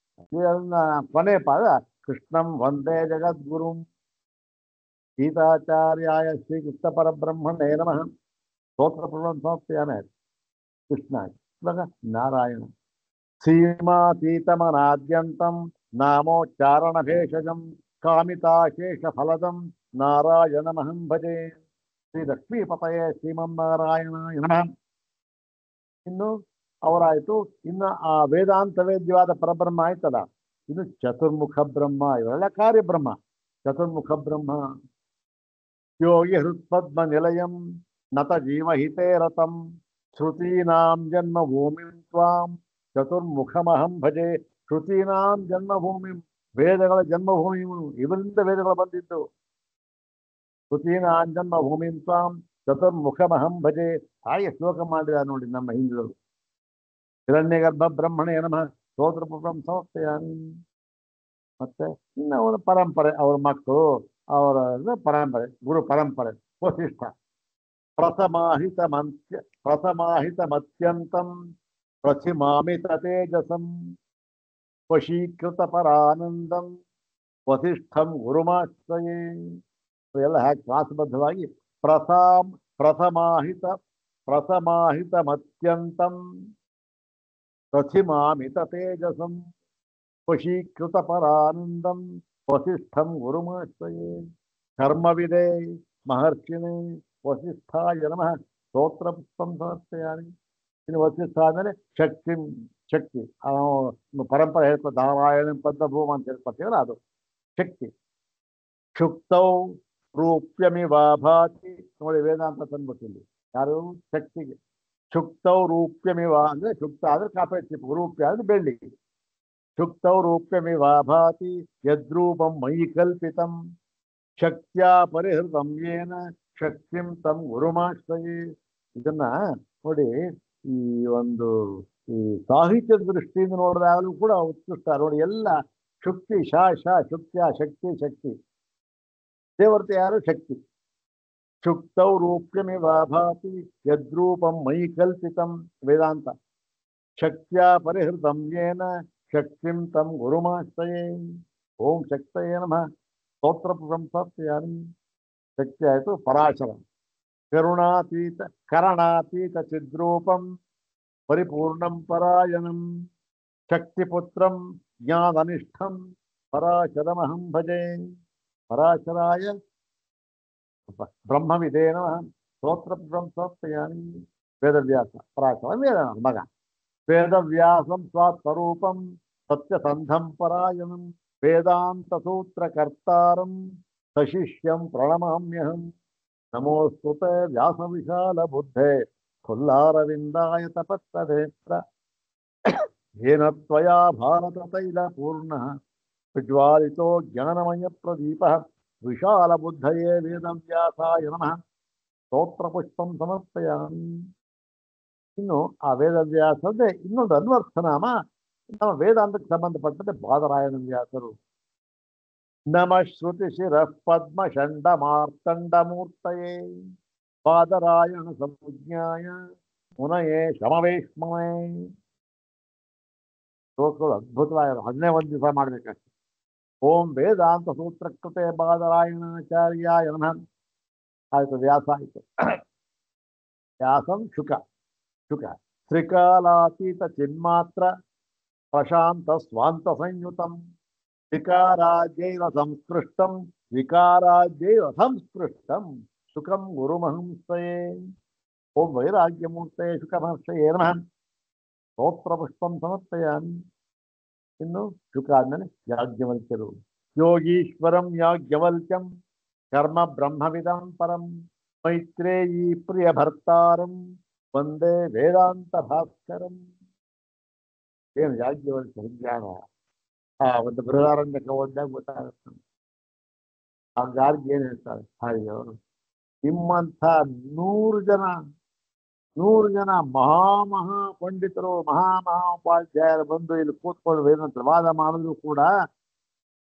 [SPEAKER 1] ಇದನ್ನ ಕೊನೆ ಪಾದ ಕೃಷ್ಣಂ ವಂದೇ ಜಗದ್ಗುರುಂ ಗೀತಾಚಾರ್ಯಾಯ ಶ್ರೀಕೃಷ್ಣ ಪರಬ್ರಹ್ಮಣೇ ನಮಃ. ಸ್ತೋತ್ರ ಸಮರ್ಪಯಾಮಿ. ಕೃಷ್ಣ ಇವಾಗ ನಾರಾಯಣ. ಸೀಮಾತೀತಮನಾದ್ಯಂತಂ ನಾಮೋಚ್ಚಾರಣ ಭೇಷಜಂ ಕಾಮಿತಾಶೇಷ ಫಲದಂ ನಾರಾಯಣಮಹಂ ಭಜೆ. ಶ್ರೀ ಲಕ್ಷ್ಮೀಪತಯೇ ಶ್ರೀಮನ್ನಾರಾಯಣಾಯ ನಮಃ. ಇನ್ನು ಅವರಾಯ್ತು. ಇನ್ನು ಆ ವೇದಾಂತ ವೇದ್ಯವಾದ ಪರಬ್ರಹ್ಮ ಆಯ್ತಲ್ಲ, ಇದು ಚತುರ್ಮುಖ ಬ್ರಹ್ಮ. ಇವೆಲ್ಲ ಕಾರ್ಯಬ್ರಹ್ಮ. ಚತುರ್ಮುಖ ಬ್ರಹ್ಮ. ಯೋಗಿ ಹೃತ್ಪದ್ಮ ನಿಲಯಂ ನತ ಜೀವಹಿತೇ ರತಂ ಶ್ರುತೀನಾಂ ಜನ್ಮಭೂಮಿಂ ತ್ವಾಂ ಚತುರ್ಮುಖಮಹಂ ಭಜೆ. ಶ್ರುತೀನಾಂ ಜನ್ಮಭೂಮಿಂ, ವೇದಗಳ ಜನ್ಮಭೂಮಿ ಇವರಿಂದ ವೇದಗಳು ಬಂದಿದ್ದು. ಶ್ರುತೀನಾಂ ಜನ್ಮಭೂಮಿಂ ತ್ವಾಂ ಚತುರ್ಮುಖಮಹಂ ಭಜೆ. ಹಾಗೆ ಶ್ಲೋಕ ಮಾಡಿದ ನೋಡಿ ನಮ್ಮ ಹಿಂದಿನವರು. ಹಿರಣ್ಯಗರ್ಭ ಬ್ರಹ್ಮಣೇ ನಮಃ ಸ್ತೋತ್ರ ಸಮರ್ಪಯಾಮಿ. ಮತ್ತೆ ಇನ್ನು ಅವರ ಪರಂಪರೆ, ಅವರ ಮಕ್ಕಳು, ಅವರ ಪರಂಪರೆ, ಗುರು ಪರಂಪರೆ. ವಸಿಷ್ಠ. ಪ್ರಥಮಾಹಿತಮತ್ಯಂತಂ ಪ್ರಥಿಮಾಮಿತ ತೇಜಸಂ ವಶೀಕೃತ ಪರಾನಂದಂ ವಸಿಷ್ಠಂ ಗುರುಮಾಶ್ರಯೇ. ಎಲ್ಲ ಹ್ಯಾಕ್ ಕ್ಲಾಸ್ಬದ್ಧವಾಗಿ ಪ್ರಥಮಾಹಿತಮತ್ಯಂತಂ ಪ್ರಥಿಮಾಮಿತ ತೇಜಸಂ ವಶೀಕೃತ ಪರಾನಂದಂ ವಸಿಷ್ಠಂ ಗುರುಮಾಶ್ರಯೇ. ಕರ್ಮವಿದೆ ಮಹರ್ಷಿನೇ ವಸಿಷ್ಠಾಯ ನಮಃ ಸ್ತೋತ್ರ ಪುಷ್ಪಂ ಸಮರ್ಪಯಾಮಿ. ಇನ್ನು ವಸಿಷ್ಠ ಆದಮೇಲೆ ಶಕ್ತಿ ಪರಂಪರೆ ಹೇಳ್ಕೊ. ನಾರಾಯಣ ಪದ್ಮಭೂಮ ಅಂತ ಹೇಳ್ಕೊತೀವಲ್ಲ, ಅದು ಶಕ್ತಿ. ಕ್ಷುಪ್ತೌ ರೂಪ್ಯಮಿವಾಭಾತಿ. ನೋಡಿ, ವೇದಾಂತ ತಂದ್ಬಿಟ್ಟಿಲ್ಲಿ ಯಾರು? ಶಕ್ತಿಗೆ. ಕ್ಷುಪ್ತೌ ರೂಪ್ಯಮಿವ ಅಂದ್ರೆ ಕ್ಷುಪ್ತ ಆದ್ರೆ ಕಾಪೆ ಚಿಪ್ಪು, ರೂಪ್ಯ ಅಂದ್ರೆ ಬೆಳ್ಳಿ. ಕ್ಷುಪ್ತೌ ರೂಪ್ಯಮಿವಾಭಾತಿ ಯದ್ರೂಪಂ ಮಯಿ ಕಲ್ಪಿತಂ ಶಕ್ತ್ಯಾ ಪರಿಹೃತಂ ಯೇನ ಶಕ್ತಿಂ ತಂ ಗುರುಮಾಶ್ರಯೇ. ಇದನ್ನ ನೋಡಿ, ಈ ಒಂದು ಈ ಸಾಹಿತ್ಯದ ದೃಷ್ಟಿಯಿಂದ ನೋಡಿದಾಗಲೂ ಕೂಡ ಉತ್ಕೃಷ್ಟ. ನೋಡಿ, ಎಲ್ಲ ಶಕ್ತಿ ಶಕ್ತಿ. ದೇವತೆ ಯಾರು? ಶಕ್ತಿ. ಶುಕ್ತೌ ರೂಪ್ಯಮಿವಾಭಾತಿ ಯದ್ರೂಪಂ ಮಯಿ ಕಲ್ಪಿತಂ ವೇದಾಂತ. ಶಕ್ತ್ಯಾ ಪರಿಹೃತಂ ಯೇನ ಶಕ್ತಿಂ ತಂ ಗುರುಮಾಶ್ರಯೇ. ಓಂ ಶಕ್ತಯೇ ನಮಃ ಸ್ತೋತ್ರ ಸಮರ್ಪಯಾಮಿ. ಶಕ್ತಿ ಆಯಿತು ಪರಾಶರ. ಕರಣಾತೀತ ಚಿದ್ರೂಪಂ ಪರಿಪೂರ್ಣಂ ಪರಾಯಣಂ ಶಕ್ತಿಪುತ್ರಂ ಜ್ಞಾನನಿಷ್ಠಂ ಪರಾಶರಮಹಂ ಭಜೆ. ಪರಾಶರಾಯ ಬ್ರಹ್ಮವಿದೇ ನಮಃ. ಸ್ತೋತ್ರ ಬ್ರಹ್ಮೋತ್ತಯಾನಿ. ವೇದವ್ಯಾಸ ಪರಾಶರ ವೇದ ಮಗ. ವೇದವ್ಯಾಸಂ ಸ್ವಾತ್ವರೂಪಂ ಸತ್ಯಸಂಧಂ ಪರಾಯಣಂ ವೇದಾಂತಸೂತ್ರಕರ್ತಾರಂ ಸಶಿಷ್ಯಂ ಪ್ರಣಮಾಮ್ಯಹಂ. ನಮೋಸ್ತುತೆ ವ್ಯಾಸವಿಶಾಲಬುದ್ಧೇ ಫುಲ್ಲಾರವಿಂದಾಯ ತಪತ್ತನೇತ್ರ. येन त्वया भारततैलपूर्णः प्रज्वालितो ज्ञानमयप्रदीपः विशालबुद्धये वेदव्यासाय नमः. स्तोत्रपुष्पं समर्पयामि. ಇನ್ನು ಆ ವೇದವ್ಯಾಸದೇ ಇನ್ನೊಂದು ಅನ್ವರ್ಥನಾಮ ನಮ್ಮ ವೇದಾಂತಕ್ಕೆ ಸಂಬಂಧಪಟ್ಟಂತೆ ಬಾದರಾಯಣ ವ್ಯಾಸರು. ನಮಃ ಶ್ರುತಿಶಿರಃ ಪದ್ಮಷಂಡ ಮಾರ್ತಂಡಮೂರ್ತಯೇ ಬಾದರಾಯಣ ಸಂಜ್ಞಾಯ ಮುನಯೇ ಶಮವೇಶ್ಮವೇ. ಶ್ಲೋಕಗಳು ಅದ್ಭುತವಾಗಿ 11 ದಿವಸ ಮಾಡಬೇಕಷ್ಟೆ. ಓಂ ವೇದಾಂತ ಸೂತ್ರಕೃತೆ ಬಾದರಾಯಣಾಚಾರ್ಯಾಯ ನಮಃ. ಆಯಿತು, ವ್ಯಾಸ ಆಯಿತು. ವ್ಯಾಸಂ ಶುಕ. ತ್ರಿಕಾಲಾತೀತ ಚಿನ್ಮಾತ್ರ ಪ್ರಶಾಂತ ಸ್ವಾಂತ ಸಂಯುತಂ ವಿಕಾರಾಜ್ಯೈವ ಸಂಸ್ಪೃಷ್ಟಂ ವಿಕಾರಾಜ್ಯೈವ ಸಂಸ್ಪೃಷ್ಟಂ ಸುಖಂ ಗುರುಮಹಂಸಯೇ. ಓಂ ವೈರಾಗ್ಯಮೂರ್ತಯೇ ಶುಕಮಹರ್ಷಯೇ ನಮಃ. ಸ್ತೋತ್ರಪುಷ್ಪಂ ಸಮರ್ಪಯಾಮಿ. ಇನ್ನು ಶುಕ ಆದ್ಮೇಲೆ ಯಾಜ್ಞವಲ್ಕ್ಯರು. ಯೋಗೀಶ್ವರಂ ಯಾಜ್ಞವಲ್ಕ್ಯಂ ಕರ್ಮ ಬ್ರಹ್ಮವಿದಂ ಪರಂ ಮೈತ್ರೇಯೀ ಪ್ರಿಯ ಭರ್ತಾರಂ ವಂದೇ ವೇದಾಂತ ಭಾಸ್ಕರಂ. ಏನು ಯಾಜ್ಞವಲ್ಕ್ಯ ವಿಜ್ಞಾನ ಆ ಒಂದು ಬೃಹದಾರಣ್ಯಕ ಓದಿದಾಗ ಗೊತ್ತಾಗುತ್ತೆ. ಆ ಗಾರ್ಗಿ ಏನು ಹೇಳ್ತಾರೆ, ಅಯ್ಯೋ ನಿಮ್ಮಂಥ 100 ಜನ ಮಹಾ ಪಂಡಿತರು ಮಹಾಉಪಾಧ್ಯಾಯರು ಬಂದು ಇಲ್ಲಿ ಕೂತ್ಕೊಂಡು ವೇದಾಂತ ವಾದ ಮಾಡಿದ್ರು ಕೂಡ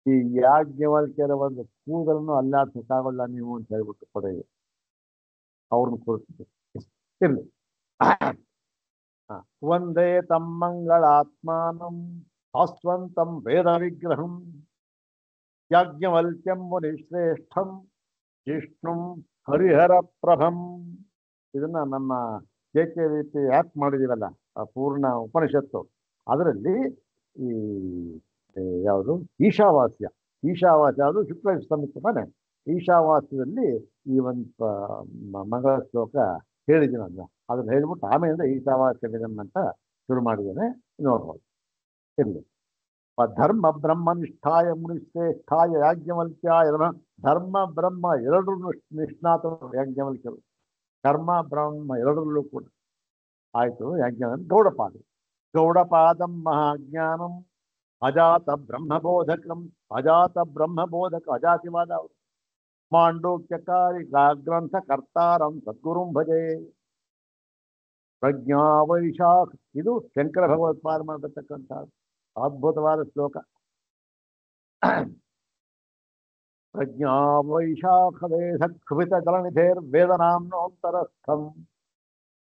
[SPEAKER 1] ಈ ಯಾಜ್ಞವಲ್ಕ್ಯರ ಒಂದು ಕೂದಲನ್ನು ಅಲ್ಲಾಡ್ಸಕ್ಕಾಗಲ್ಲ ನೀವು ಅಂತ ಹೇಳ್ಬಿಟ್ಟು ಕೊಡೆ ಅವ್ರನ್ನ ಕೂರಿಸಿದ್ರು. ಇರ್ಲಿ. ವಂದೇ ತಮ್ಮಂಗಳಾತ್ಮಾನಂ ಶಾಶ್ವಂತಂ ವೇದ ವಿಗ್ರಹಂ ಯಾಜ್ಞವಲ್ಕ್ಯಂ ಮುನಿಶ್ರೇಷ್ಠಂ ವಿಷ್ಣುಂ ಹರಿಹರ ಪ್ರಭಂ. ಇದನ್ನ ನಮ್ಮ JKVP ಆ್ಯಪ್ ಮಾಡಿದೀವಲ್ಲ, ಆ ಪೂರ್ಣ ಉಪನಿಷತ್ತು, ಅದರಲ್ಲಿ ಈ ಯಾವುದು ಈಶಾವಾಸ್ಯ ಅದು ಶುಕ್ಲ ಸಮಿತಿ ಮನೆ ಈಶಾವಾಸ್ಯದಲ್ಲಿ ಈ ಒಂದು ಮಂಗಳ ಶ್ಲೋಕ ಹೇಳಿದ್ದೀನಿ. ಅದನ್ನ ಹೇಳ್ಬಿಟ್ಟು ಆಮೇಲೆ ಈಶಾವಾಸ್ಯ ಅಂತ ಶುರು ಮಾಡಿದ್ದೇನೆ, ನೋಡ್ಬೋದು. ಇರಲಿ. ಧರ್ಮ ಬ್ರಹ್ಮನಿಷ್ಠಾಯ ಮುನಿಶ್ರೇಷ್ಠಾಯ ಯಾಜ್ಞವಲ್ಕ್ಯಾಯ ನಮಃ. ಧರ್ಮ ಬ್ರಹ್ಮ ಎರಡೂ ನಿಷ್ಣಾತರು ಯಾಜ್ಞವಲ್ಕ್ಯರು, ಕರ್ಮ ಬ್ರಹ್ಮ ಎರಡರಲ್ಲೂ ಕೂಡ. ಆಯಿತು. ಯಾಜ್ಞವಲ್ಕ್ಯ ಗೌಡಪಾದಂ ಮಹಾಜ್ಞಾನಂ ಅಜಾತ ಬ್ರಹ್ಮಬೋಧಕ ಅಜಾತಿವಾದ ಅವರು. ಮಾಂಡೂಕ್ಯಕಾರಿ ಗ್ರಂಥ ಕರ್ತಾರಂ ಸದ್ಗುರುಂ ಭಜೆ. ಪ್ರಜ್ಞಾ ವೈಶಾಖ. ಇದು ಶಂಕರ ಭಗವತ್ಪಾದ ಮಾಡತಕ್ಕಂಥ ಅದ್ಭುತವಾದ ಶ್ಲೋಕ. ಪ್ರಜ್ಞಾ ವೈಶಾಖ ವೇದ ಕ್ಷುಭಿತ ಜಲನಿಧೇರ್ ವೇದನಾಮ್ನೋತ್ತರಸ್ಥಂ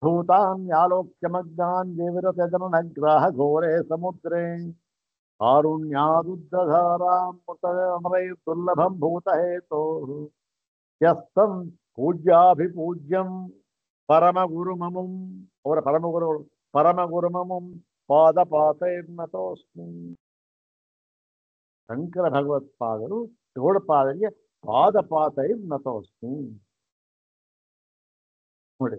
[SPEAKER 1] ಭೂತಾನ್ಯಾಲೋಕ್ಯಮಗ್ನಾನ್ ದೇವಿರತೆ ಜನನಗ್ರಾಹ ಘೋರೆ ಸಮುದ್ರೇ ಕಾರುಣ್ಯಾದುದ್ಧಾರಾಮೃತಮರೈ ದುರ್ಲಭಂ ಭೂತಹೇತೋ ಯಸ್ತಂ ಪೂಜ್ಯಾಭಿಪೂಜ್ಯಂ ಪರಮಗುರುಮಮಂ. ಅವರ ಪರಮಗುರುಗಳು ಪರಮಗುರುಮಮಂ ಪಾದಪಾತೈರ್ನತೋಸ್ಮಿ. ಶಂಕರ ಭಗವತ್ಪಾದರು ಗೌಡಪಾದರಿಗೆ ಪಾದಪಾತೈರ್ನತೋಸ್ಮಿ. ನೋಡಿ,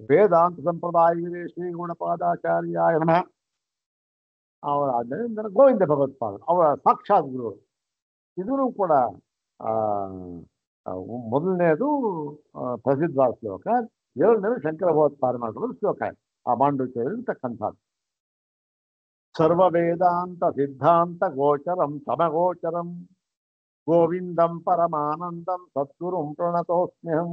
[SPEAKER 1] ವೇದಾಂತ ಸಂಪ್ರದಾಯವಿದೆ ಶ್ರೀ ಗೌಡಪಾದಾಚಾರ್ಯಾಯ ನಮಃ. ಅವರ ಆದ್ದರಿಂದ ಗೋವಿಂದ ಭಗವತ್ಪಾದರು ಅವರ ಸಾಕ್ಷಾತ್ ಗುರುಗಳು. ಇದೂ ಕೂಡ ಮೊದಲನೇದು ಪ್ರಸಿದ್ಧವಾದ ಶ್ಲೋಕ, ಎರಡನೇದು ಶಂಕರ ಭಗವತ್ಪಾದ ಮಾಡಿರೋ ಶ್ಲೋಕ ಆ ಮಾಂಡೂಕ್ಯದಲ್ಲಿರ್ತಕ್ಕಂಥದ್ದು. ಸರ್ವ ವೇದಾಂತ ಸಿದ್ಧಾಂತ ಗೋಚರಂ ಸಮಗೋಚರಂ ಗೋವಿಂದಂ ಪರಮಾನಂದಂ ಸದ್ಗುರುಂ ಪ್ರಣತೋಸ್ಮ್ಯಹಂ.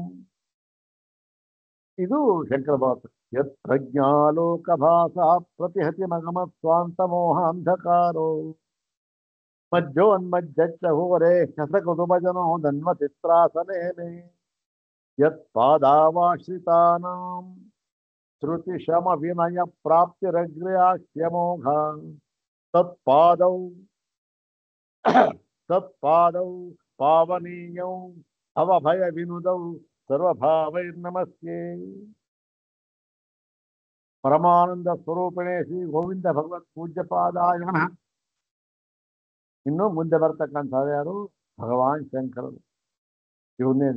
[SPEAKER 1] ಇದು ಶಂಕರ ಭಗವತ್. ಯತ್ ಪ್ರಜ್ಞಾಲೋಕ ಭಾಸಾ ಪ್ರತಿಹತಿ ಮಗಮ ಸ್ವಾಂತ ಮೋಹ ಅಂಧಕಾರೋ ಮಜ್ಜೋನ್ಮಜ್ಜಚ್ಚ ಹೋರೆ ಶಸಕೃತುಭಜನೋ ಧನ್ವ ಚಿತ್ರಾಸನೇನೆ ಯತ್ ಪಾದಾವಾಶ್ರಿತಾನಾಂ ಶ್ರುತಿ ಶಮ ವಿನಯ ಪ್ರಾಪ್ತಿರಗ್ರ್ಯಾಖ್ಯಮೋಘ ತತ್ಪಾದೌ ಪಾವನೀಯೌ ಭವಭಯ ವಿನುದೌ ಸರ್ವಭಾವೈರ್ನಮಸ್ಯೆ. ಪರಮಾನಂದ ಸ್ವರೂಪಿಣೆ ಶ್ರೀ ಗೋವಿಂದ ಭಗವತ್ ಪೂಜ್ಯಪಾದಾಯ ನಮಃ. ಇನ್ನು ಮುಂದೆ ಬರ್ತಕ್ಕಂಥದ್ದು ಯಾರು? ಭಗವಾನ್ ಶಂಕರರು. ಇವನ್ನೇ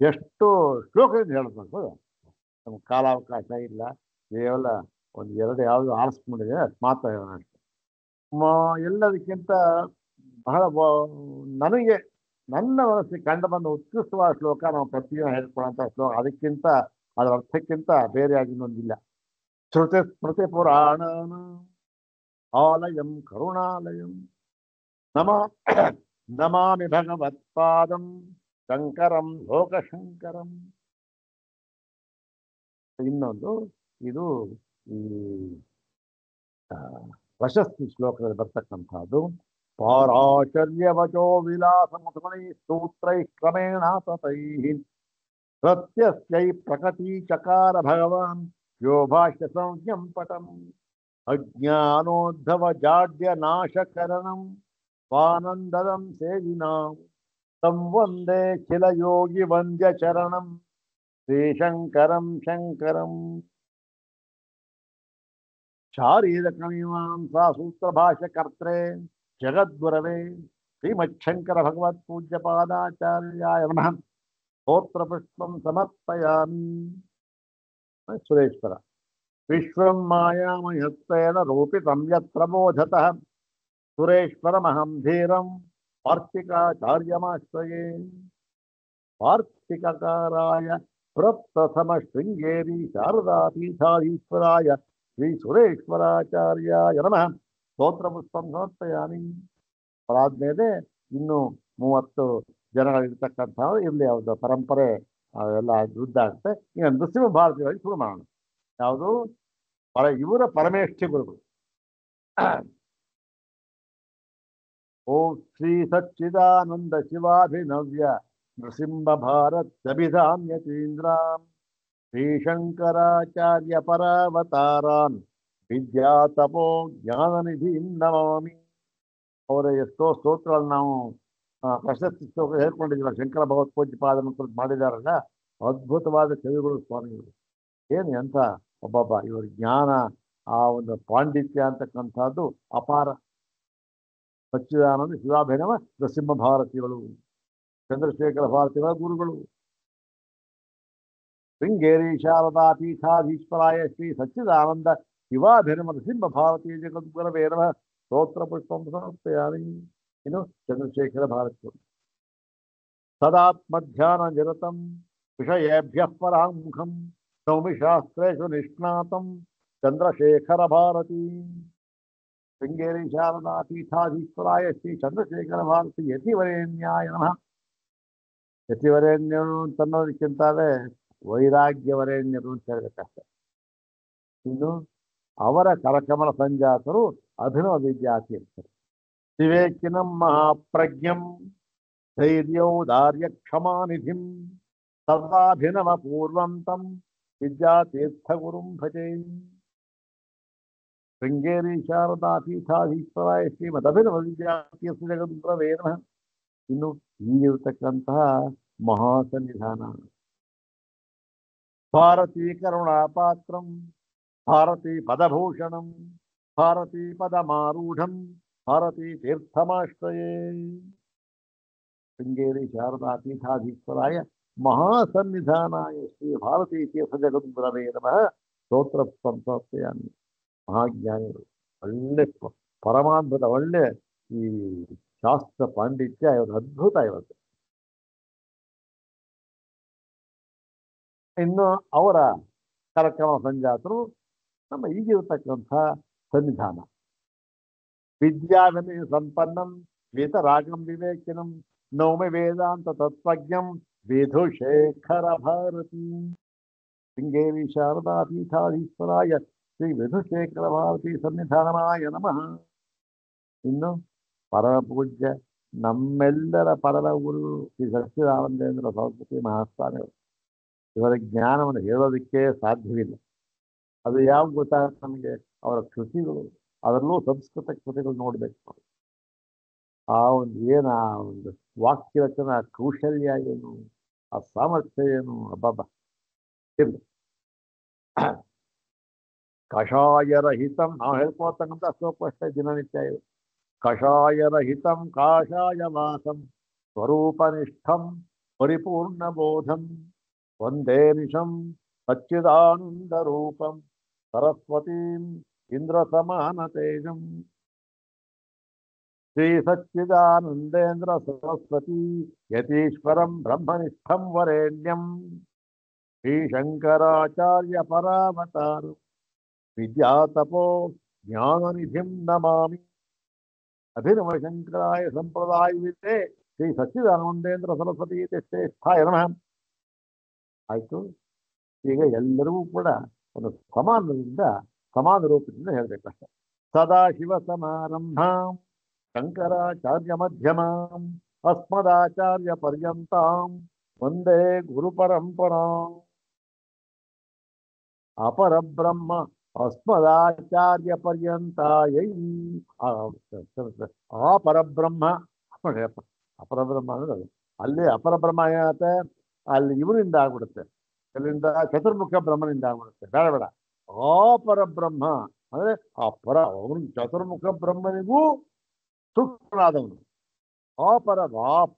[SPEAKER 1] ಎಷ್ಟು ಶ್ಲೋಕದಿಂದ ಹೇಳ್ಬೇಕು, ನಮ್ಗೆ ಕಾಲಾವಕಾಶ ಇಲ್ಲ. ಕೇವಲ ಒಂದು ಎರಡು ಯಾವುದು ಆರಿಸ್ಕೊಂಡಿದೆ ಅಷ್ಟು ಮಾತ್ರ ಹೇಳೋಣ ಅಷ್ಟೆ. ಎಲ್ಲದಕ್ಕಿಂತ ಬಹಳ ನನಗೆ ನನ್ನ ಮನಸ್ಸಿಗೆ ಕಂಡು ಬಂದ ಉತ್ಕೃಷ್ಟವಾದ ಶ್ಲೋಕ ನಾವು ಪ್ರತಿದಿನ ಹೇಳ್ಕೊಳ್ಳೋಂಥ ಶ್ಲೋಕ. ಅದಕ್ಕಿಂತ ಅದರ ಅರ್ಥಕ್ಕಿಂತ ಬೇರೆಯಾಗಿ ಇನ್ನೊಂದಿಲ್ಲ. ಶ್ರುತಿ ಸ್ಮೃತಿ ಪುರಾಣ ಆಲಯಂ ಕರುಣಾಲಯಂ ನಮಾಮಿ ಭಗವತ್ಪಾದಂ ಶಂಕರಂ ಲೋಕಶಂಕರಂ. ಇನ್ನೊಂದು ಇದು ಈ ಪ್ರಶಸ್ತಿ ಶ್ಲೋಕದಲ್ಲಿ ಬರ್ತಕ್ಕಂಥದ್ದು. ಪಾರಾಚರ್ಯ ವಚೋ ವಿಲಾಸ ಮುಖಮಣಿ ಸೂತ್ರೈ ಕ್ರಮೇಣ ತತೈ ಸತ್ಯಸ್ಯೈ ಪ್ರಕಟೀ ಚಕಾರ ಭಗವಾನ್ ಯೋ ಭಾಷ್ಯ ಸಂಜ್ಞಂ ಪಟಂ ಅಜ್ಞಾನೋದ್ಧವ ಜಾಡ್ಯ ನಾಶಕರಣಂ ಸ್ವಾನಂದದಂ ಸೇವಿನಾಂ ತಂ ವಂದೇ ಖಿಲ ಯೋಗಿ ವಂದ್ಯ ಚರಣಂ ಶ್ರೀಶಂಕರಂ ಶಂಕರಂ. ಶಾರೀರಕಮೀಮಾಂಸಾ ಸೂತ್ರ ಭಾಷ್ಯಕರ್ತ್ರೆ ಜಗದ್ಗುರವೇ ಶ್ರೀಮಚ್ಛಂಕರ ಭಗವತ್ ಪೂಜ್ಯಪಾದಾಚಾರ್ಯಾಯ ನಮಃ. ಸ್ತೋತ್ರ ಪುಷ್ಪಂ ಸಮರ್ಪಯಾಮಿ. ಸುರೇಶ್ವರ. ವಿಶ್ವಂ ಮಾಯಾಮಯತ್ವೇನ ರೂಪಿತಂ ಯತ್ರ ಬೋಧತಃ ಸುರೇಶ್ವರಮಹಂ ಧೀರಂ ವಾರ್ತಿಕಾಚಾರ್ಯಮಾಶ್ರಯೇ. ವಾರ್ತಿಕಕಾರಾಯ ಪ್ರಪ್ರಥಮ ಶೃಂಗೇರಿ ಶಾರದಾಪೀಠಾಧೀಶ್ವರಾಯ ಶ್ರೀ ಸುರೇಶ್ವರಾಚಾರ್ಯಾಯ ನಮಃ. ಸ್ತೋತ್ರ ಪುಷ್ಪಂ ಸಮರ್ಪಯಾಮಿ. ಅದಾದ್ಮೇಲೆ ಇನ್ನು 30 ಜನಗಳಿರ್ತಕ್ಕಂಥ ಇರಲಿ, ಯಾವುದು ಪರಂಪರೆ ಎಲ್ಲ ವೃದ್ಧ ಆಗುತ್ತೆ. ಈಗ ನೃಸಿಂಹ ಭಾರತಿಯಾಗಿ ಶುರು ಮಾಡೋಣ. ಯಾವುದು? ಇವರ ಪರಮೇಷ್ಠಿ ಗುರುಗಳು. ಓಂ ಶ್ರೀ ಸಚ್ಚಿದಾನಂದ ಶಿವಾಭಿನವ್ಯ ನೃಸಿಂಹ ಭಾರತ್ಯಭಿಧಾಮ್ಯತೀಂದ್ರಾಂ ಶ್ರೀಶಂಕರಾಚಾರ್ಯ ಪರಾವತಾರಾನ್ ವಿದ್ಯಾ ತಪೋ ಜ್ಞಾನನಿಧಿಂ ನಮಾಮಿ. ಅವರ ಎಷ್ಟೋ ಸ್ತೋತ್ರಗಳು ನಾವು ಪ್ರಶಸ್ತಿ ಸ್ತೋತ್ರ ಹೇಳ್ಕೊಂಡಿದ್ದೀವಿ. ಶಂಕರ ಭಗವತ್ ಪೂಜ್ಯಪಾದ ಮಾಡಿದಾರಲ್ಲ, ಅದ್ಭುತವಾದ ಕವಿಗಳು ಸ್ವಾಮಿಗಳು. ಏನು ಎಂಥ ಒಬ್ಬೊಬ್ಬ ಇವ್ರ ಜ್ಞಾನ, ಆ ಒಂದು ಪಾಂಡಿತ್ಯ ಅಂತಕ್ಕಂಥದ್ದು ಅಪಾರ. ಸಚ್ಚಿದಾನಂದ ಶಿವಾಭಿನವ ನೃಸಿಂಹ ಭಾರತಿಗಳು, ಚಂದ್ರಶೇಖರ ಭಾರತಿಗಳ ಗುರುಗಳು. ಶೃಂಗೇರಿ ಶಾರದಾ ಪೀಠಾಧೀಶ್ವರಾಯ ಶ್ರೀ ಸಚ್ಚಿದಾನಂದ ಶಿವಾಭಿನವ ನೃಸಿಂಹ ಭಾರತೀಯ ಜಗದ್ಗುರವೇ ನಮಃ. ಸ್ತೋತ್ರ ಪುಷ್ಪಂ ಸಮರ್ಪಯಾಮಿ. ಇನ್ನು ಚಂದ್ರಶೇಖರ ಭಾರತಿಗಳು. ಸದಾತ್ಮಧ್ಯಾನ ನಿರತಂ ವಿಷಯೇಭ್ಯಃ ಪರಾಂಗುಖಂ ನೌಮಿ ಶಾಸ್ತ್ರೇಷು ನಿಷ್ಣಾತಂ ಚಂದ್ರಶೇಖರ ಭಾರತಿ. ಶೃಂಗೇರಿ ಶಾರದಾ ಪೀಠಾಧೀಶ್ವರಾಯ ಶ್ರೀ ಚಂದ್ರಶೇಖರ ಭಾರತಿ ಯತಿವರೇಣ್ಯಾಯ ನಮಃ. ಯತಿವರೇಣ್ಯರು ಅಂತನ್ನೋದಕ್ಕಿಂತಾದ್ರೆ ವೈರಾಗ್ಯವರೇಣ್ಯರು ಅಂತ ಹೇಳಬೇಕಷ್ಟೆ. ಇನ್ನು ಅವರ ಕರಕಮಲ ಸಂಜಾತರು ಅಭಿನವ ವಿದ್ಯಾರ್ಥಿ ಇರ್ತಾರೆ. ವಿವೇಕಿನಂ ಮಹಾಪ್ರಜ್ಞಂ ಧೈರ್ಯೌದಾರ್ಯ ಕ್ಷಮಾನಿಧಿಂ ಸರ್ವಾಭಿನವ ಪೂರ್ವಂ ತಂ ವಿದ್ಯಾತೀರ್ಥ ಗುರುಂ ಭಜೆ. ಶೃಂಗೇರಿ ಶಾರದಾ ಪೀಠಾಧೀಶ್ವರಾಯ ಶ್ರೀಮದಭಿನವ ವಿದ್ಯಾತೀರ್ಥ ಜಗದ್ಗುರವೇ ನಮಃ. ಇನ್ನು ಈಗಿರತಕ್ಕಂತಹ ಮಹಾಸನ್ನಿಧಾನ ಭಾರತೀ ಕರುಣಾಪಾತ್ರಂ ಭಾರತೀ ಪದಭೂಷಣಂ ಭಾರತೀ ಪದಮಾರೂಢಂ ಭಾರತೀ ತೀರ್ಥಮಾಶ್ರಯೇ. ಶೃಂಗೇರಿ ಶಾರದಾ ಪೀಠಾಧೀಶ್ವರಾಯ ಮಹಾಸನ್ನಿಧಾನಾಯ ಶ್ರೀ ಭಾರತೀ ತೀರ್ಥ ಜಗದ್ಗುರವೇ ನಮಃ. ಸ್ತೋತ್ರ ಸಮರ್ಪಯಾಮಿ. ಮಹಾಜ್ಞಾನಿಗಳು, ಒಳ್ಳೆ ಪರಮಾದ್ಭುತ, ಒಳ್ಳೆ ಈ ಶಾಸ್ತ್ರ ಪಾಂಡಿತ್ಯ ಇವರು ಅದ್ಭುತ ಇವತ್ತು. ಇನ್ನು ಅವರ ಕಾರ್ಯಕ್ರಮ ಸಂಜಾತರು ನಮ್ಮ ಈಗಿರತಕ್ಕಂಥ ಸನ್ನಿಧಾನ. ವಿದ್ಯಾವಿನಯ ಸಂಪನ್ನಂ ವೇತರಾಗಂ ವಿವೇಕಿನಂ ನೌಮಿ ವೇದಾಂತ ತತ್ವಜ್ಞಂ ವಿಧುಶೇಖರ ಭಾರತಿ. ಶೃಂಗೇರಿ ಶಾರದಾ ಪೀಠಾಧೀಶ್ವರಾಯ ಶ್ರೀ ವಿಧುಶೇಖರ ಭಾರತಿ ಸನ್ನಿಧಾನಮಾಯ ನಮಃ. ಇನ್ನು ಪರಮ ಪೂಜ್ಯ ನಮ್ಮೆಲ್ಲರ ಪರಮ ಗುರು ಶ್ರೀ ಸಚ್ಚಿದಾನಂದೇಂದ್ರ ಸರಸ್ವತಿ ಮಹಾಸ್ವಾಮಿಗಳು. ಇವರ ಜ್ಞಾನವನ್ನು ಹೇಳೋದಕ್ಕೆ ಸಾಧ್ಯವಿಲ್ಲ. ಅದು ಯಾವ ಗೊತ್ತಾಗುತ್ತೆ ನಮಗೆ? ಅವರ ಕೃತಿಗಳು, ಅದರಲ್ಲೂ ಸಂಸ್ಕೃತ ಕೃತಿಗಳು ನೋಡಬೇಕು. ಆ ಒಂದು ಏನು ಆ ಒಂದು ವಾಕ್ಯ ರಚನಾ ಕೌಶಲ್ಯ ಏನು, ಆ ಸಾಮರ್ಥ್ಯ ಏನು, ಅಬ್ಬಬ್ಬ ಇರಲಿ. ಕಷಾಯರಹಿತಂ ನಾವು ಹೇಳ್ಕೊಳ್ತಕ್ಕಂಥ ಶ್ಲೋಕ ಅಷ್ಟೇ ದಿನನಿತ್ಯ ಇದು. ಕಷಾಯರಹಿತಂ ಕಾಷಾಯವಾಸಂ ಸ್ವರೂಪನಿಷ್ಠಂ ಪರಿಪೂರ್ಣಬೋಧಂ ವಂದೇ ನಿಶಂ ಸಚ್ಚಿದಾನಂದರೂಪಂ ಸರಸ್ವತೀಂ ಇಂದ್ರಸಮಾನತೇಜಂ. ಶ್ರೀ ಸಚ್ಚಿದಾನಂದೇಂದ್ರ ಸರಸ್ವತಿ ಯತೀಶ್ವರಂ ಬ್ರಹ್ಮನಿಷ್ಠಂ ವರೇಣ್ಯಂ ಶ್ರೀ ಶಂಕರಾಚಾರ್ಯ ಪರಾವತಾರು ವಿದ್ಯಾತಪೋ ಜ್ಞಾನನಿಧಿಂ ನಮಾಮಿ. ಅಭಿನವ ಶಂಕರಾಯ ಸಂಪ್ರದಾಯವಿದೆ ಶ್ರೀ ಸಚ್ಚಿದಾನಂದೇಂದ್ರ ಸರಸ್ವತಿ ಶ್ರೇಷ್ಠಾಯ ನಮಃ. ಆಯ್ತು. ಈಗ ಎಲ್ಲರಿಗೂ ಕೂಡ ಒಂದು ಸಮಾನ ರೂಪದಿಂದ ಹೇಳಬೇಕಷ್ಟೆ. ಸದಾಶಿವ ಸಮಾರಂಭಾಂ ಶಂಕರಾಚಾರ್ಯ ಮಧ್ಯಮಾಂ ಅಸ್ಮದಾಚಾರ್ಯ ಪರ್ಯಂತಾಂ ವಂದೇ ಗುರು ಪರಂಪರಾಂ. ಅಪರಬ್ರಹ್ಮ ಅಸ್ಮದಾಚಾರ್ಯ ಪರ್ಯಂತಾಯೈ. ಅಪರಬ್ರಹ್ಮ ಅಪರಬ್ರಹ್ಮ ಅಂದ್ರೆ ಅದು ಅಲ್ಲಿ ಅಪರಬ್ರಹ್ಮ ಏನಾಗುತ್ತೆ, ಅಲ್ಲಿ ಇವರಿಂದ ಆಗ್ಬಿಡುತ್ತೆ, ಅಲ್ಲಿಂದ ಚತುರ್ಮುಖ ಬ್ರಹ್ಮನಿಂದ ಆಗ್ಬಿಡುತ್ತೆ. ಬೇಡ ಬೇಡ, ಅಪರಬ್ರಹ್ಮ ಅಂದ್ರೆ ಅವನು ಚತುರ್ಮುಖ ಬ್ರಹ್ಮನಿಗೂ ಸೂಕ್ತನಾದವನು.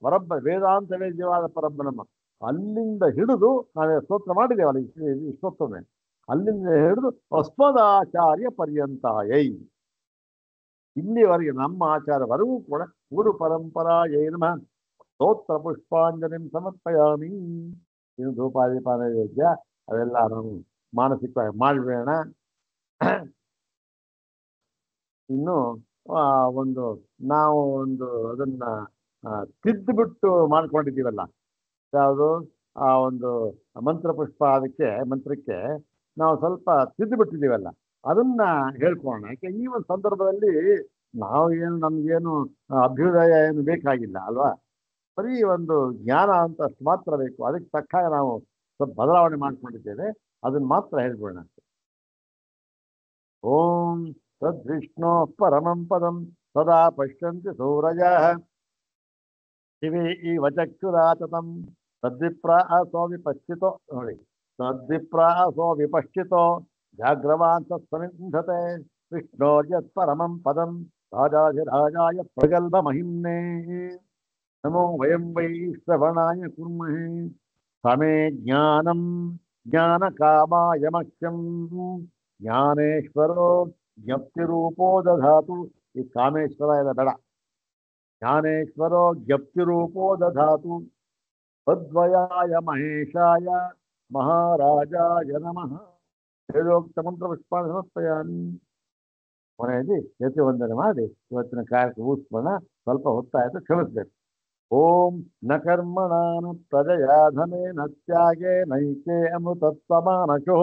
[SPEAKER 1] ಪರಬ್ರ ವೇದಾಂತ ವೇದ್ಯವಾದ ಪರಬ್ರಹ್ಮ ಅಲ್ಲಿಂದ ಹಿಡಿದು ನಾವೇ ಸ್ತೋತ್ರ ಮಾಡಿದ್ದೇವಲ್ಲ ಈ ಸ್ತೋತ್ರನೇ, ಅಲ್ಲಿಂದ ಹಿಡಿದು ಅಸ್ಮದಾಚಾರ್ಯ ಪರ್ಯಂತಾಯೈ ಇಲ್ಲಿವರೆಗೆ ನಮ್ಮ ಆಚಾರವರೆಗೂ ಕೂಡ ಗುರು ಪರಂಪರಾಯೈ ನಮಃ. ಸ್ತೋತ್ರ ಪುಷ್ಪಾಂಜಲಿಂ ಸಮರ್ಪಯಾಮಿ. ಇನ್ನು ಧೂಪಾದೀಪಾನ ಯೋಗ್ಯ ಅವೆಲ್ಲ ನಾವು ಮಾನಸಿಕವಾಗಿ ಮಾಡಬೇಡ. ಇನ್ನು ನಾವು ಅದನ್ನ ತಿದ್ದುಬಿಟ್ಟು ಮಾಡ್ಕೊಂಡಿದ್ದೀವಲ್ಲ, ಯಾವುದು ಆ ಒಂದು ಮಂತ್ರಕ್ಕೆ ನಾವು ಸ್ವಲ್ಪ ತಿದ್ದುಬಿಟ್ಟಿದ್ದೀವಲ್ಲ, ಅದನ್ನ ಹೇಳ್ಕೊಳ್ಳೋಣ. ಯಾಕೆ ಈ ಒಂದು ಸಂದರ್ಭದಲ್ಲಿ ನಮ್ಗೇನು ಅಭ್ಯುದಯ ಏನು ಬೇಕಾಗಿಲ್ಲ ಅಲ್ವಾ, ಬರೀ ಒಂದು ಜ್ಞಾನ ಅಂತ ಅಷ್ಟು ಮಾತ್ರ ಬೇಕು. ಅದಕ್ಕೆ ತಕ್ಕ ನಾವು ಸ್ವಲ್ಪ ಬದಲಾವಣೆ ಮಾಡ್ಕೊಂಡಿದ್ದೇವೆ, ಅದನ್ನ ಮಾತ್ರ ಹೇಳ್ಬಿಡೋಣ. ಓಂ ತದ್ವಿಷ್ಣು ಪರಮಂ ಪದಂ ಸದಾ ಪಶ್ಯಂತಿ ಸೂರಜಃ ಶಿವೇ ಇವ ಚಕ್ಷುರಾತತಂ ತದ್ವಿಪ್ರಾಸೋ ವಿಪಶ್ಚಿತೋ. ನೋಡಿ, ತದ್ವಿಪ್ರಾಸೋ ವಿಪಶ್ಚಿತೋ ಜಾಗ್ರವಾನ್ ಸತ್ಸನಿಂಧತೆ ವಿಷ್ಣೋರ್ಯತ್ ಪರಮಂ ಪದಂ ರಾಜಾಧಿರಾಜಾಯ ಪ್ರಗಲ್ಭ ಮಹಿಮ್ನೇ. ನಮೋ ವಯಂ ವೈ ಶ್ರವಣಾಯ ಕುರ್ಮಹೇ ಸಮೇ ಜ್ಞಾನಂ ಜ್ಞಾನಕಾಮಾಯ ಮಹ್ಯಂ ಜ್ಞಾನೇಶ್ವರೋ ಜ್ಞಪ್ತಿರೂಪೋ ದಧಾತು. ಈ ಕಾಮೇಶ್ವರ ಇಲ್ಲ ಬೇಡ, ಜ್ಞಾನೇಶ್ವರೋ ಜ್ಞಪ್ತಿರೂಪೋ ದಧಾತು. ತದ್ವಯಾಯ ಮಹೇಶಾಯ ಮಹಾರಾಜಾಯ ನಮಃ. ಹೇಳೋಕ್ತ ಮಂತ್ರ ಪುಷ್ಪಾಣ ಸಮರ್ಪಯಾಮಿ. ಕೊನೆಯಲ್ಲಿ ಯತಿ ವಂದನೆ ಮಾಡಿ ಇವತ್ತಿನ ಕಾರ್ಯಕ್ರಮ ಉತ್ಪನ್ನ ಸ್ವಲ್ಪ ಹೊತ್ತಾಯಿತು, ಕ್ಷಮಿಸಬೇಕು. ಓಂ ನ ಕರ್ಮಣಾನ ಪ್ರಜಯಾಧನೇನ ತ್ಯಾಗೇ ನೈಕೆ ಅಮೃತತ್ವಮಾನಶೋ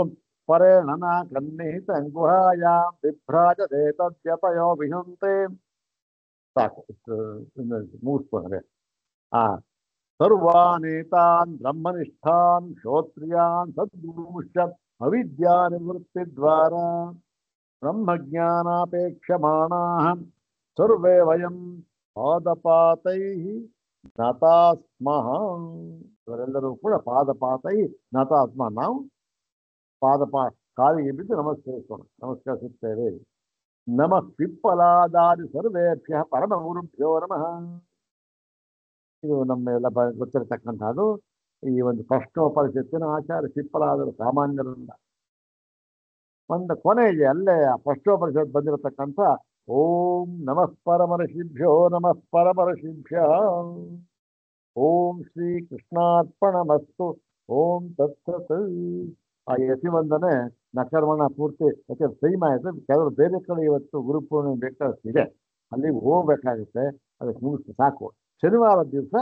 [SPEAKER 1] ಪರೇಣ ನ ಕನ್ನಿಹಿತ ಗುಹಾಯಾಂ ಬಿಭ್ರಾಜತೆ ತದ್ಯತಯೋ ವಿಹಂತೆ. ಸಾಕು, ಮುಗಿಸ್ಕೊಂಡ್ರೆ ಸರ್ವಾನೇತಾನ್ ಬ್ರಹ್ಮನಿಷ್ಠಾನ್ ಶ್ರೋತ್ರಿಯಾನ್ ಸದ್ಗುರುಂಶ್ಚ ಅವಿದ್ಯಾ ನಿವೃತ್ತಿ ದ್ವಾರ ಬ್ರಹ್ಮಜ್ಞಾನಾಪೇಕ್ಷಮಾಣಾಃ ಸರ್ವೇ ವಯಂ ಪಾದಪಾತೈ ನತಾಸ್ಮಃ. ಇವರೆಲ್ಲರೂ ಕೂಡ ಪಾದಪಾತೈ ನತಾಸ್ಮಃ. ನಾವು ಕಾಲಿಗೆ ಬಿದ್ದು ನಮಸ್ಕರಿಸುತ್ತೇವೆ. ನಮಃ ಪಿಪ್ಪಲಾದಾದಿ ಸರ್ವೇಭ್ಯಃ ಪರಮ ಗುರುಭ್ಯೋ ನಮಃ. ಇದು ನಮ್ಮೆಲ್ಲ ಗೊತ್ತಿರತಕ್ಕಂಥದ್ದು. ಈ ಒಂದು ಪ್ರಶ್ನೋಪನಿಷತ್ತಿನ ಆಚಾರ್ಯ ಪಿಪ್ಪಲಾದರು ಸಾಮಾನ್ಯರಲ್ಲ. ಒಂದು ಕೊನೆಗೆ ಅಲ್ಲೇ ಆ ಪ್ರಶ್ನೋಪನಿಷತ್ ಬಂದಿರತಕ್ಕಂಥ ಓಂ ನಮಃ ಪರಮರ್ಷಿಭ್ಯೋ ನಮಃ ಪರಮರ್ಷಿಭ್ಯ ಓಂ ಶ್ರೀ ಕೃಷ್ಣಾರ್ಪಣಮಸ್ತು ಓಂ ತತ್ಸತ್. ಆ ಯತಿವಂದನೆ ನಕರ್ಮಣ ಪೂರ್ತಿ ಯಾಕೆ ಟೈಮ್ ಆಯಿತು. ಕೆಲವರು ಬೇರೆ ಕಡೆ ಇವತ್ತು ಗುರುಪೂರ್ಣಿಮೆ ಬೇಕಾಗ್ತಿದೆ, ಅಲ್ಲಿಗೆ ಹೋಗ್ಬೇಕಾಗುತ್ತೆ. ಅದಕ್ಕೆ ಮುಗಿಸ್ತು ಸಾಕು. ಶನಿವಾರ ದಿವಸ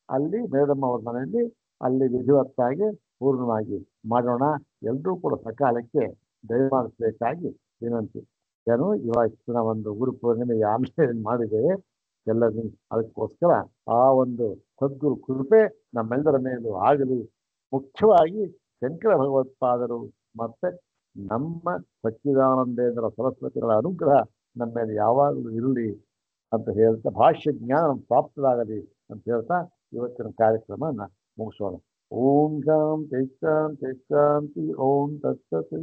[SPEAKER 1] ಅಲ್ಲಿ ಮೇಡಮ್ ಅವ್ರ ಮನೆಯಲ್ಲಿ ಅಲ್ಲಿ ವಿಧಿವತ್ತಾಗಿ ಪೂರ್ಣವಾಗಿ ಮಾಡೋಣ. ಎಲ್ಲರೂ ಕೂಡ ಸಕಾಲಕ್ಕೆ ದಯಮಾಡಿಸಬೇಕಾಗಿ ವಿನಂತಿ. ಏನು ಇವತ್ತಿನ ಒಂದು ಗುರುಪೂರ್ಣಿಮೆ ಆಮೇಲೆ ಮಾಡಿದ್ದೇವೆ ಎಲ್ಲರೂ. ಅದಕ್ಕೋಸ್ಕರ ಆ ಒಂದು ಸದ್ಗುರು ಕೃಪೆ ನಮ್ಮೆಲ್ಲರ ಮೇಲೂ ಆಗಲಿ. ಮುಖ್ಯವಾಗಿ ಶಂಕರ ಭಗವತ್ಪಾದರು ಮತ್ತೆ ನಮ್ಮ ಸಚ್ಚಿದಾನಂದೇಂದ್ರ ಸರಸ್ವತಿಗಳ ಅನುಗ್ರಹ ನಮ್ಮ ಮೇಲೆ ಯಾವಾಗಲೂ ಇರಲಿ ಅಂತ ಹೇಳ್ತಾ, ಭಾಷ್ಯ ಜ್ಞಾನ ಪ್ರಾಪ್ತರಾಗಲಿ ಅಂತ ಹೇಳ್ತಾ ಇವತ್ತಿನ ಕಾರ್ಯಕ್ರಮನ ಮುಗಿಸೋಣ. ಓಂ ಶಾಂತಿ ಶಾಂತಿ ಶಾಂತಿ ಓಂ ತತ್ಸತ್.